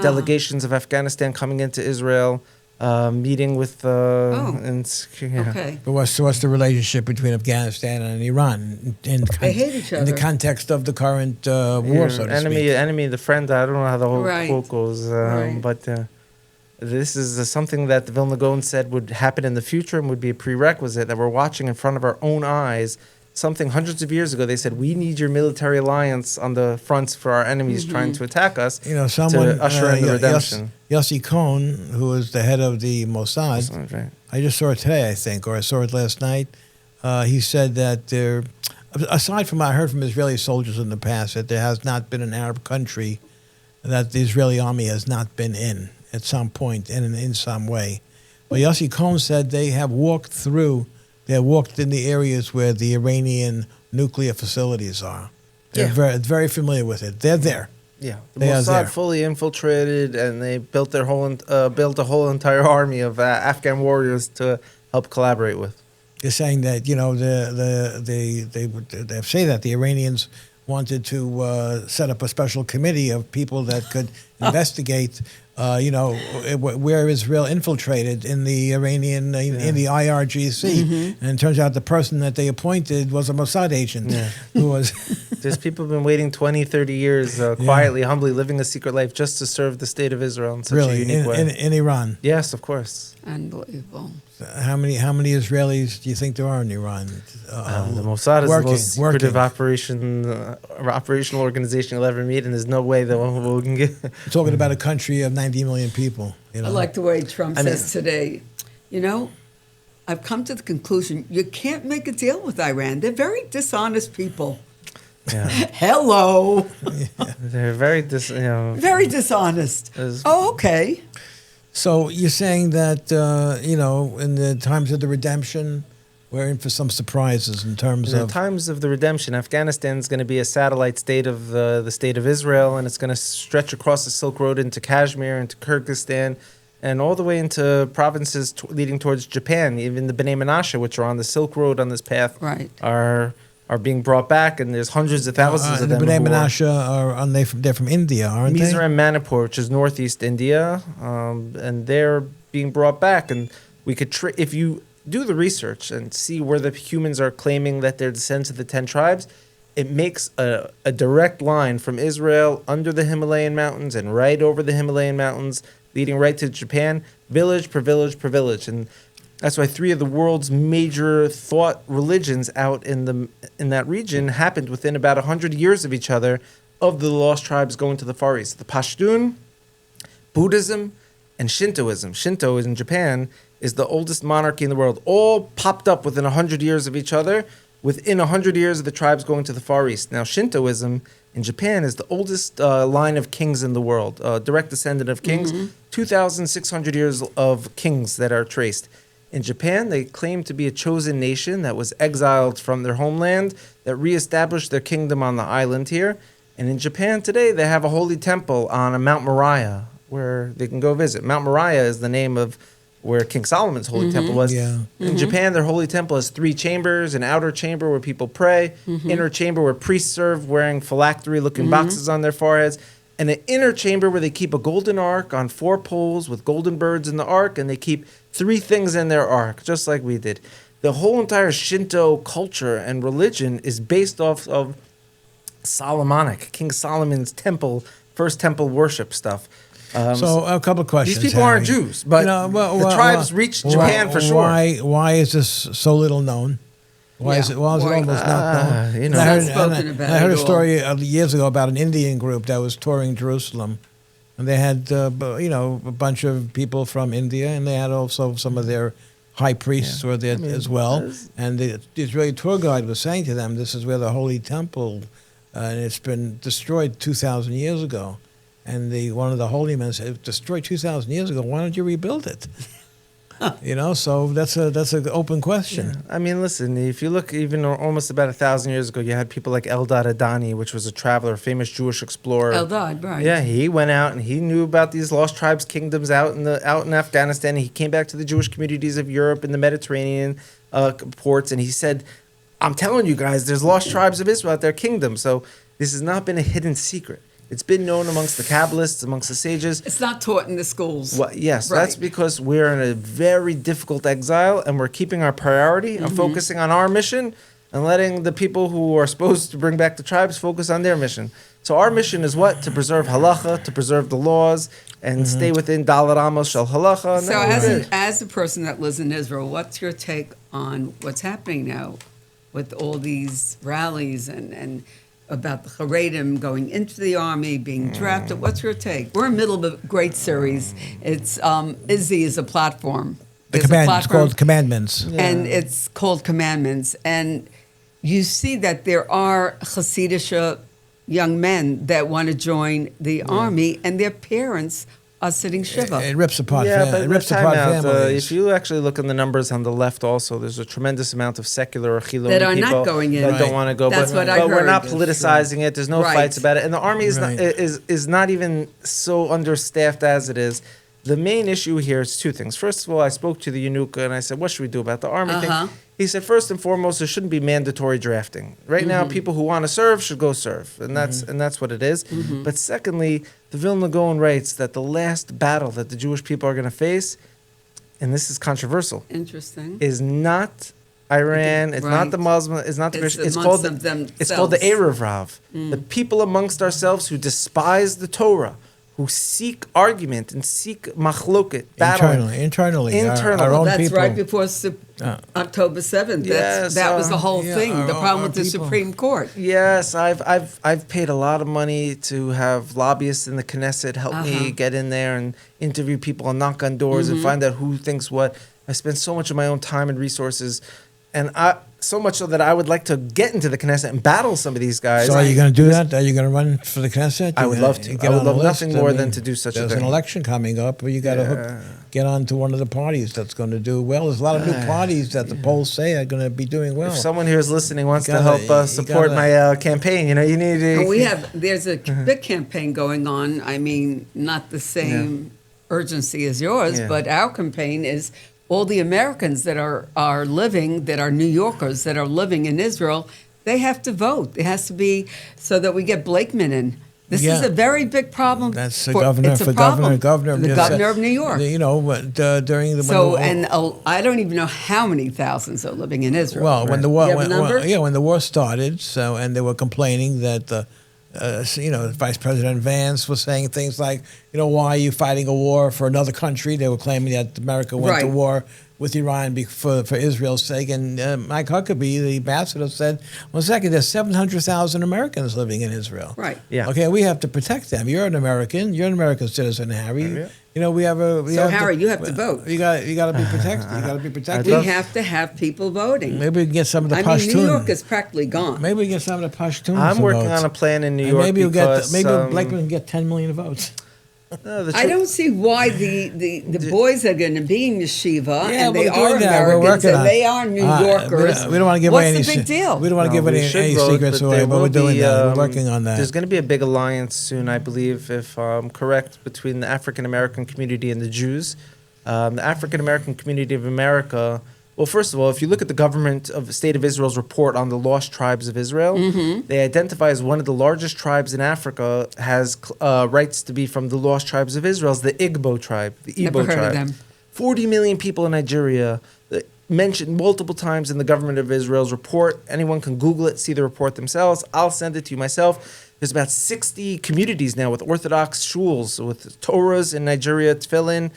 delegations of Afghanistan coming into Israel, meeting with and yeah. Okay. But what's the relationship between Afghanistan and Iran They hate each in the other. context of the current war, so to enemy, speak? enemy, the friend. I don't know how the whole Right. quote goes, Right. but this is something that the Vilna Gaon said would happen in the future and would be a prerequisite that we're watching in front of our own eyes. Something hundreds of years ago, they said, we need your military alliance on the fronts for our enemies trying to attack us You know, someone to usher in the redemption. Yossi Cohn, who is the head of the Mossad, That's right. I just saw it today, I think, or I saw it last night. He said that there, aside from what I heard from Israeli soldiers in the past, that there has not been an Arab country that the Israeli army has not been in at some point in some way. But Yossi Cohen said they have walked in the areas where the Iranian nuclear facilities are. They're very familiar with it. They're there. Yeah, the They are Mossad there. fully infiltrated, and they built a whole entire army of Afghan warriors to help collaborate with. They're saying that they say that the Iranians wanted to set up a special committee of people that could investigate, where Israel infiltrated in the Iranian in the IRGC, and it turns out the person that they appointed was a Mossad agent who was. There's people who've been waiting 20, 30 years, quietly, humbly living a secret life just to serve the state of Israel in such a unique way. In Iran. Yes, of course. Unbelievable. How many Israelis do you think there are in Iran? The Mossad is the most secretive operational organization you'll ever meet, and there's no way that we can get. We're talking about a country of 90 million people. I like the way Trump says today, I've come to the conclusion you can't make a deal with Iran. They're very dishonest people. Yeah. Hello. They're very very dishonest. Okay. So you're saying that, in the times of the redemption, we're in for some surprises in terms In of... the times of the redemption, Afghanistan is going to be a satellite state of the state of Israel, and it's going to stretch across the Silk Road into Kashmir, into Kyrgyzstan, and all the way into provinces leading towards Japan. Even the B'nai Menashe, which are on the Silk Road on this path, are being brought back, and there's hundreds of thousands of them. The B'nai Menashe, they're from India, aren't they? Mizoram Manipur, which is northeast India, and they're being brought back. And we could, if you do the research and see where the humans are claiming that they're descendants of the 10 tribes, it makes a direct line from Israel under the Himalayan mountains and right over the Himalayan mountains, leading right to Japan, village per village per village. And that's why 3 of the world's major thought religions out in that region happened within about 100 years of each other, of the lost tribes going to the Far East. The Pashtun, Buddhism, and Shintoism. Shinto in Japan is the oldest monarchy in the world, all popped up within 100 years of each other, within 100 years of the tribes going to the Far East. Now, Shintoism in Japan is the oldest line of kings in the world, direct descendant of kings, 2,600 years of kings that are traced. In Japan, they claim to be a chosen nation that was exiled from their homeland, that reestablished their kingdom on the island here. And in Japan today, they have a holy temple on Mount Moriah where they can go visit. Mount Moriah is the name of where King Solomon's holy temple was. Yeah. In Japan, their holy temple has 3 chambers: an outer chamber where people pray, inner chamber where priests serve wearing phylactery-looking boxes on their foreheads, and an inner chamber where they keep a golden ark on 4 poles with golden birds in the ark, and they keep 3 things in their ark, just like we did. The whole entire Shinto culture and religion is based off of Solomonic, King Solomon's temple, first temple worship stuff. So a couple of questions. These people aren't Harry. Jews, but the tribes reached Japan for sure. Why is this so little known? Why is it almost not known? It's not spoken about I heard at a all. story years ago about an Indian group that was touring Jerusalem, and they had a bunch of people from India, and they had also some of their high priests were there as well. And the Israeli tour guide was saying to them, "This is where the Holy Temple, and it's been destroyed 2,000 years ago." And one of the holy men said, "Destroyed 2,000 years ago. Why don't you rebuild it?" So that's an open question. Yeah. I mean, listen, if you look even almost about 1,000 years ago, you had people like Eldad Adani, which was a traveler, a famous Jewish explorer. Eldad, right. Yeah, he went out and he knew about these lost tribes kingdoms out in Afghanistan. He came back to the Jewish communities of Europe and the Mediterranean ports, and he said, "I'm telling you guys, there's lost tribes of Israel out there, kingdoms." So this has not been a hidden secret. It's been known amongst the Kabbalists, amongst the sages. It's not taught in the schools. Well, yes, Right. that's because we're in a very difficult exile, and we're keeping our priority and focusing on our mission and letting the people who are supposed to bring back the tribes focus on their mission. So our mission is what? To preserve halacha, to preserve the laws, and stay within Dalet Amos Shel Halacha. And So that's it. as a person that lives in Israel, what's your take on what's happening now with all these rallies and about the Haredim going into the army, being drafted? What's your take? We're in the middle of a great series. It's Izzy is a platform. It's called Commandments. And it's called Commandments. And you see that there are Hasidic young men that want to join the army, and their parents are sitting shiva. It rips apart. But it rips time apart out. families. If you actually look in the numbers on the left, also there's a tremendous amount of secular or chiloni That are people not going in. that don't want to go. That's what I but we're heard. not That's politicizing it. There's no Right. fights about it, and the army Right. is not even so understaffed as it is. The main issue here is two things. First of all, I spoke to the Yanuka and I said, "What should we do about the army thing?" He said, first and foremost, there shouldn't be mandatory drafting. Right now, people who want to serve should go serve, and that's what it is. But secondly, the Vilna Gaon writes that the last battle that the Jewish people are going to face, and this is controversial, Interesting. is not Iran. It's not Right. the Muslim. It's not the It's Christian. It's amongst called themselves. it's called the Erev Rav. The people amongst ourselves who despise the Torah, who seek argument and seek machloket, battle. Internally. Internally. Our own That's people. right before October 7th. Yes, that was the whole yeah, thing. The problem our with the people. Supreme Court. Yes, I've paid a lot of money to have lobbyists in the Knesset help me get in there and interview people and knock on doors and find out who thinks what. I spend so much of my own time and resources, and so much so that I would like to get into the Knesset and battle some of these guys. So are you going to do that? Are you going to run for the Knesset? I would love to. I would love nothing more than to do such a There's thing. an election coming up where you got to get on to one of the parties that's going to do well. There's a lot of new parties that the polls say are going to be doing well. If someone here is listening wants to gotta- help you support gotta- my campaign, you need to. And there's a big campaign going on. I mean, not the same urgency as yours, Yeah. but our campaign is all the Americans that are living, that are New Yorkers, that are living in Israel, they have to vote. It has to be so that we get Blakeman in. This is a very big problem. That's the governor it's a for problem. governor The governor of New York. You know, during the So, I don't even know how many thousands are living in Israel. well, when the war, You have a number? when the war started, and they were complaining that Vice President Vance was saying things like, why are you fighting a war for another country? They were claiming that America went to Right. war with Iran for Israel's sake. And Mike Huckabee, the ambassador, said, "One second, there's 700,000 Americans living in Israel. Right. Yeah. Okay, we have to protect them. You're an American. You're an American citizen, Harry. Yeah. We have a. So, Harry, you have to vote. You got to be protected. You got to be protected. We have to have people voting. Maybe we can get some of the I Pashtun. mean, New York is practically gone. Maybe we can get some of the Pashtuns. I'm to working vote. on a plan in New And York maybe because Blakeman can get 10 million votes. I don't see why the boys are going to be in yeshiva Yeah, and they we're doing are that. We're Americans working and on they are New Yorkers. We don't want to give away What's any. the big deal? We don't want to give we any should vote, secrets away, there but we're will doing be, that. We're working on that. There's going to be a big alliance soon, I believe, if I'm correct, between the African American community and the Jews. The African American community of America. Well, first of all, if you look at the government of the State of Israel's report on the lost tribes of Israel, they identify as one of the largest tribes in Africa has rights to be from the lost tribes of Israel, is the Igbo tribe, the Igbo Never heard tribe. of them. 40 million people in Nigeria, mentioned multiple times in the government of Israel's report. Anyone can Google it, see the report themselves. I'll send it to you myself. There's about 60 communities now with Orthodox shuls, with Torahs in Nigeria, tefillin.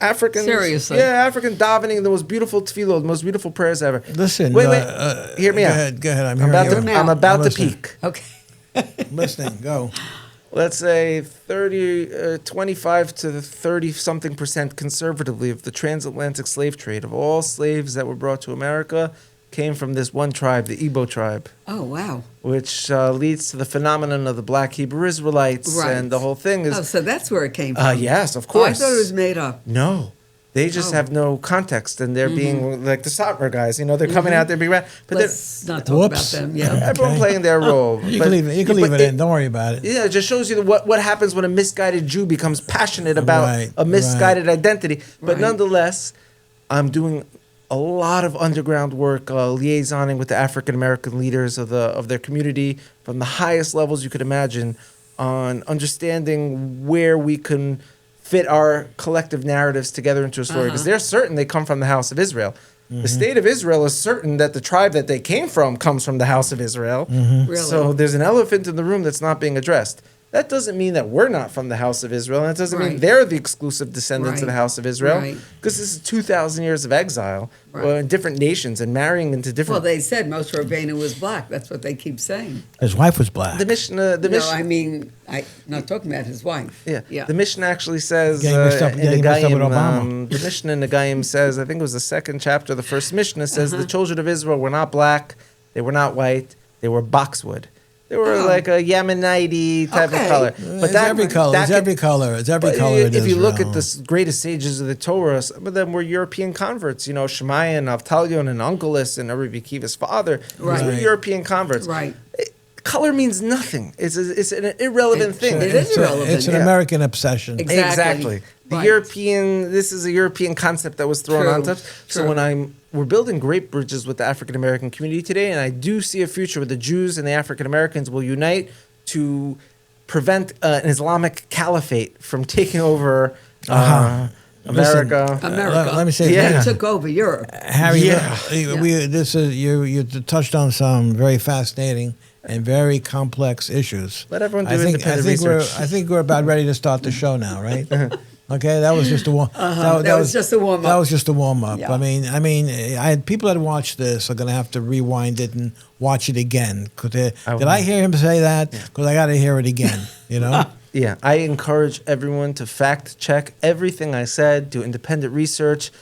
African, Seriously? Yeah, African davening, the most beautiful tefillah, the most beautiful prayers ever. Listen. Wait, hear me go out. Ahead, go ahead. I'm I'm hearing about you. to, I'm about to listening. peak. Okay. Listening. Go. Let's say 25 to 30-something% conservatively of the transatlantic slave trade, of all slaves that were brought to America, came from this one tribe, the Igbo tribe, Oh, wow. which leads to the phenomenon of the Black Hebrew Israelites, Right. and the whole thing is. Oh, so that's where it came from. Yes, of Oh, I course. thought it was made up. No. They just Oh. have no context, and they're being like the Satmar guys. They're coming out there being but Let's not talk Whoops. about them. Yeah. everyone Okay. playing their role. You But- can leave it. You can but leave it in. Don't worry about it. Yeah, it just shows you what happens when a misguided Jew becomes passionate about Right, a misguided identity. But Right. nonetheless, I'm doing a lot of underground work, liaisoning with the African American leaders of their community from the highest levels you could imagine, on understanding where we can fit our collective narratives together into a story, because they're certain they come from the house of Israel. The state of Israel is certain that the tribe that they came from comes from the house of Israel. Really? So there's an elephant in the room that's not being addressed. That doesn't mean that we're not from the house of Israel, and it doesn't mean Right. they're the exclusive descendants of the Right. house of Israel, Right. because this is 2,000 years of exile Right. in different nations and marrying into Well, different. they said Moshe Rabbeinu was black. That's what they keep saying. His wife was black. the Mishnah, No, I mean, I'm not talking about his wife. Yeah. The Mishnah actually says Getting mixed up- in getting mixed up with Nagayim, Obama. the Mishnah in Nagayim says, I think it was the second chapter, the first Mishnah says, the children of Israel were not black, they were not white, they were boxwood. They were like a Yemenite type of color. But every color. It's every color. It's every color. If you look at the greatest sages of the Torah, some of them were European converts. You know, Shemaiah and Avtalion and Unkelus and Rabbi Akiva's father. These were European converts. Right. Color means nothing. It's an irrelevant thing. It is irrelevant. It's an American obsession. Exactly. The European. This is a European concept that was thrown on top. So when we're building great bridges with the African American community today, and I do see a future where the Jews and the African Americans will unite to prevent an Islamic caliphate from taking over America. Let me say, they took over Europe. Harry, you touched on some very fascinating and very complex issues. Let everyone do independent research. I think we're about ready to start the show now, right? Okay, that was just a warm. That was just a warm up. That was just a warm up. Yeah. I mean, people that watch this are going to have to rewind it and watch it again. Did I hear him say that? Because I got to hear it again. You know. Yeah, I encourage everyone to fact check everything I said, do independent research,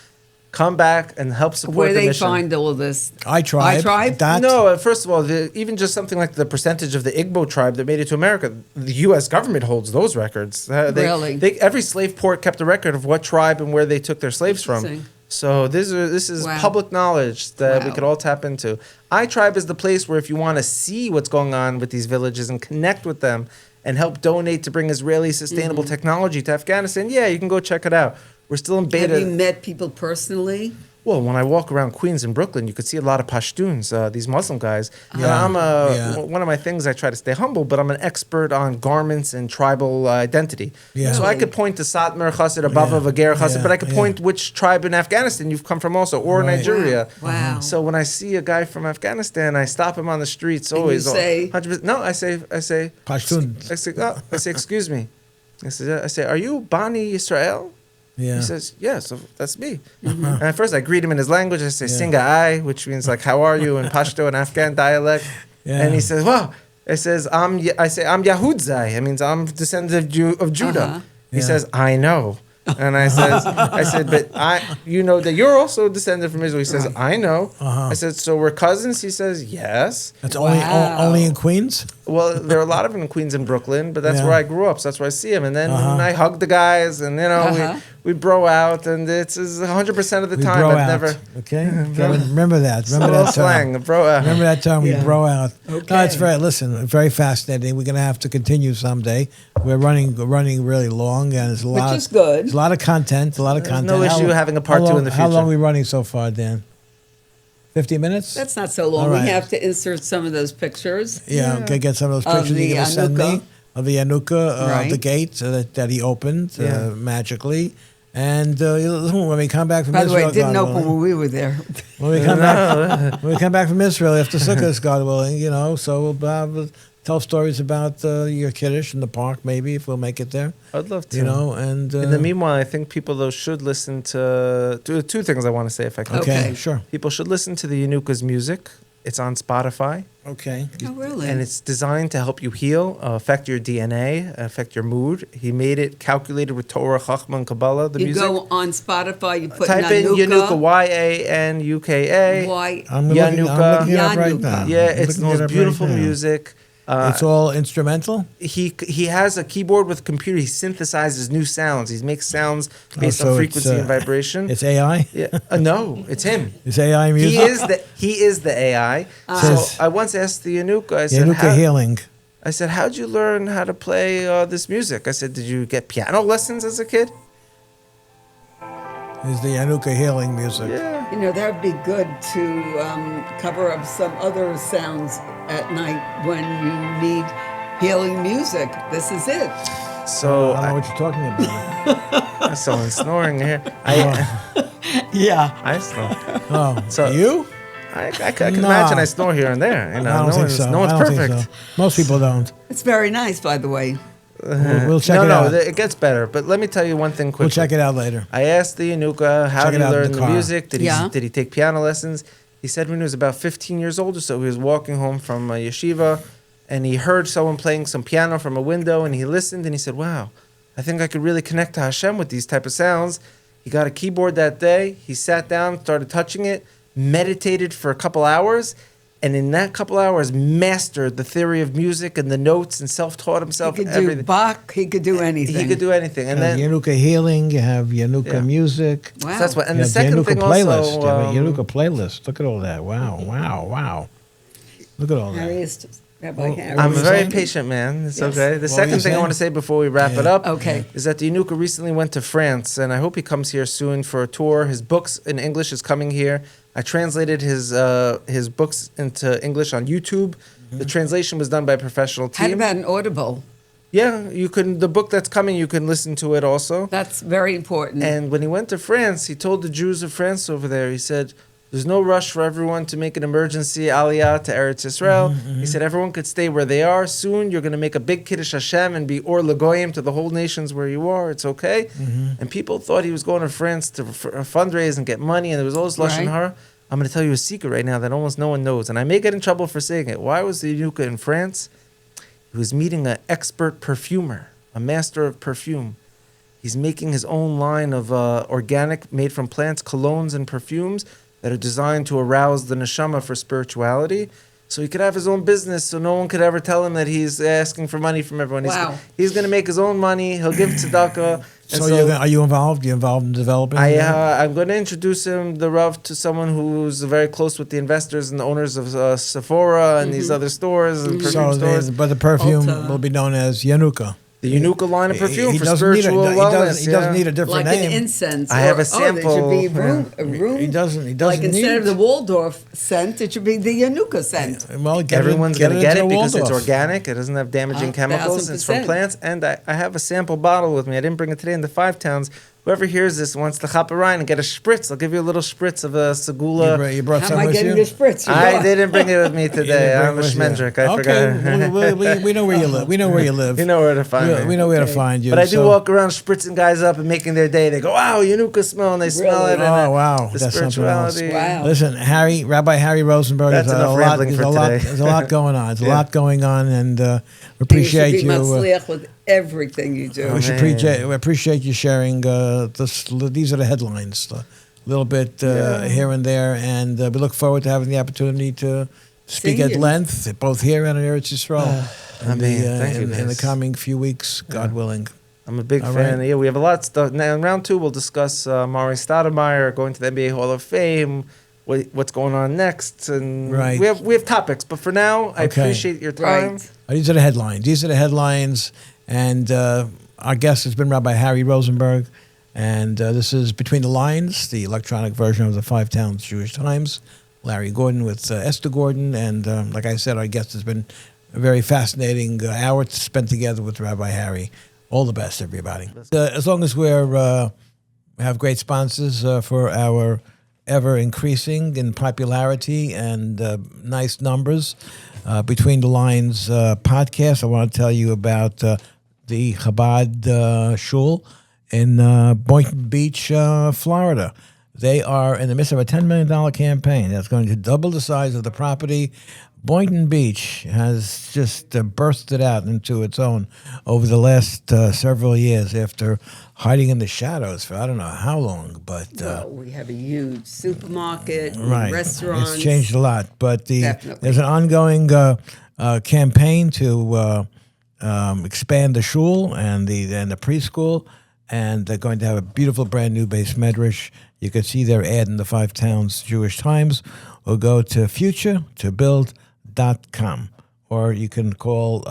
come back and help support the mission. Where they find all this? iTribe. No, first of all, even just something like the percentage of the Igbo tribe that made it to America, the U.S. government holds those records. Really? Every slave port kept a record of what tribe and where they took their slaves from. So this is public knowledge that we could all tap into. iTribe is the place where if you want to see what's going on with these villages and connect with them and help donate to bring Israeli sustainable technology to Afghanistan, you can go check it out. We're still in beta. Have you met people personally? Well, when I walk around Queens and Brooklyn, you could see a lot of Pashtuns, these Muslim guys. One of my things, I try to stay humble, but I'm an expert on garments and tribal identity. Yeah. So I could point to Satmar Chassid, Abava Vager Chassid, but I could point which tribe in Afghanistan you've come from also, or Nigeria. Wow. So when I see a guy from Afghanistan, I stop him on the streets always. And you say? 100%, no, I say Pashtun. I say, excuse me. I say, are you Bani Israel? Yeah. He says, yes, that's me. And at first I greet him in his language. I say, Singa Ai, which means like, how are you in Pashto and Afghan dialect. Yeah. And he says, well, I say, I'm Yahudzai. It means I'm descendant of Judah. He says, I know. And I said, but you know that you're also a descendant from Israel. He says, I know. I said, so we're cousins? He says, yes. That's only in Queens? Well, there are a lot of them in Queens and Brooklyn, but that's where I grew up. So that's where I see him. And then I hug the guys, and we bro out, and it's 100% of the time. I've never. Okay, remember that. Remember that term. Slang, bro out. Remember that term. We bro out. Okay. No, it's very fascinating. We're gonna have to continue someday. We're running really long, and it's a lot. Which is good. There's a lot of content. No issue having a part 2 in the future. How long are we running so far, Dan? 50 minutes? That's not so long. Right. We have to insert some of those pictures. Yeah, okay, get some of those pictures you're going to send me of the Yanuka, of the gate that he opened magically. And when we come back from Israel... By the way, it didn't open when we were there. When we come back from Israel after Sukkot, God willing, so we'll tell stories about your Kiddush in the park, maybe, if we'll make it there. I'd love to. And in the meanwhile, I think people, though, should listen to... Two things I want to say, if I can. Okay, sure. People should listen to the Yanuka's music. It's on Spotify. Okay. Oh, really? And it's designed to help you heal, affect your DNA, affect your mood. He made it calculated with Torah, Chachma, and Kabbalah, the music. You go on Spotify, you put Type in Yanuka, Yanuka. I'm looking it up right now. Yeah, it's the most beautiful music. It's all instrumental? He has a keyboard with a computer. He synthesizes new sounds. He makes sounds based on frequency and vibration. It's AI? Yeah. No, it's him. It's AI music? He is the AI. So I once asked the Yanuka, I said, Yanuka healing. I said, how'd you learn how to play this music? I said, did you get piano lessons as a kid? Is the Yanuka healing music. Yeah. That would be good to cover up some other sounds at night when you need healing music. This is it. So I don't know what you're talking about. Someone's snoring here. Yeah. I snore. Oh, so you? I can imagine I snore here and there. I don't think so. No one's perfect. So. Most people don't. It's very nice, by the way. We'll check it out. No, it gets better. But let me tell you one thing quickly. We'll check it out later. I asked the Yanuka, how did he learn the music? Did he take piano lessons? He said when he was about 15 years old or so, he was walking home from yeshiva, and he heard someone playing some piano from a window, and he listened, and he said, wow, I think I could really connect to Hashem with these type of sounds. He got a keyboard that day. He sat down, started touching it, meditated for a couple hours. And in that couple hours, mastered the theory of music and the notes and self-taught himself. He could everything. do Bach. He could do anything. He could do anything. And You have then Yanuka healing. You have Yanuka music. Wow. so that's what. And You the have second Yanuka thing playlist. also, You have a Yanuka playlist. Look at all that. Wow. Look at all that. Harry is Rabbi Harry. I'm a What were you very saying? patient man. It's Yes. okay. The What were second you thing I saying? want to say before we wrap it up Okay. is that the Yanuka recently went to France, and I hope he comes here soon for a tour. His books in English is coming here. I translated his books into English on YouTube. The translation was done by a professional How team. about an Audible? Yeah, you can. The book that's coming, you can listen to it also. That's very important. And when he went to France, he told the Jews of France over there, he said, there's no rush for everyone to make an emergency aliyah to Eretz Yisrael. He said everyone could stay where they are. Soon you're going to make a big Kiddush Hashem and be Or Lagoyim to the whole nations where you are. It's okay. And people thought he was going to France to fundraise and get money, and there was all this Lashon Right. Hara. I'm going to tell you a secret right now that almost no one knows, and I may get in trouble for saying it. Why was the Yanuka in France? He was meeting an expert perfumer, a master of perfume. He's making his own line of organic, made from plants, colognes and perfumes that are designed to arouse the neshama for spirituality. So he could have his own business, so no one could ever tell him that he's asking for money from everyone. Wow. He's going to make his own money. He'll give tzedakah. So, are you involved? You involved in developing? I'm going to introduce the Rav, to someone who's very close with the investors and the owners of Sephora and these other stores and perfume stores. But the perfume Ulta. will be known as Yanuka. The Yanuka line of perfume He for doesn't need spiritual wellness. He doesn't need a different like name. an incense. I have a There sample. should be a room. He doesn't Like need instead of it. the Waldorf scent, it should be the Yanuka scent. Well, Everyone's going to get into it because it's Waldorf. organic. It doesn't have damaging chemicals. It's from 1000%. plants. And I have a sample bottle with me. I didn't bring it today in the 5 towns. Whoever hears this wants to hop around and get a spritz. I'll give you a little spritz of a segula. You brought How some am I with getting you? this spritz? I didn't bring it with me You today. didn't bring I'm a it with you. schmendrick. I Okay, forgot. we know where you live. We know where you live. You know where to find me. We know where to find you. But I do so- walk around spritzing guys up and making their day. They go, wow, Yanuka smell, and they smell Really? it. And Oh, wow. The That's something else. spirituality. Wow. Listen, Rabbi Harry Rozenberg. That's enough rambling for today. There's a lot going on. There's a Yeah. lot going on, and we appreciate you. Should be you. matzliach with everything you do. We appreciate you sharing these are the headlines, a little bit here and there, and we look forward to having the opportunity to speak See at you. length, both here and in Eretz Yisrael, Thank you, in the guys. coming few weeks, God willing. I'm a big All fan. right. Yeah, we have a lot of stuff. Now, in round 2, we'll discuss Mari Stoudemire going to the NBA Hall of Fame, what's going on next, and Right. we have topics. But for now, I Okay. appreciate your time. Right. These are the headlines. And our guest has been Rabbi Harry Rozenberg. And this is Between the Lines, the electronic version of the 5 Towns Jewish Times. Larry Gordon with Esta Gordon. And like I said, our guest has been a very fascinating hour spent together with Rabbi Harry. All the best, everybody. As long as we have great sponsors for our ever-increasing in popularity and nice numbers, Between the Lines podcast, I want to tell you about the Chabad Shul in Boynton Beach, Florida. They are in the midst of a $10 million campaign that's going to double the size of the property. Boynton Beach has just bursted out into its own over the last several years after hiding in the shadows for I don't know how long. But Well, we have a huge supermarket, right, restaurants. it's changed a lot. But Definitely. there's an ongoing campaign to expand the shul and the preschool, and they're going to have a beautiful brand new base medrash. You can see their ad in the 5 Towns Jewish Times, or go to futureTobuild.com, or you can call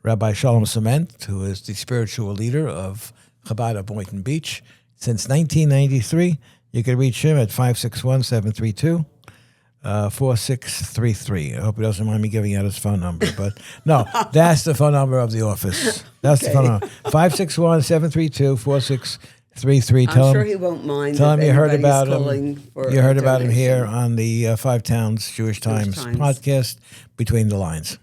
Rabbi Shalom Cement, who is the spiritual leader of Chabad of Boynton Beach since 1993. You can reach him at 561-732-4633. I hope he doesn't mind me giving out his phone number, but no, that's the phone number of the office. That's the phone number. 561-732-4633. I'm sure he won't mind. Tell if him you heard anybody's about calling him. for You heard a about him donation. here on the 5 Towns Jewish Times Times. podcast, Between the Lines.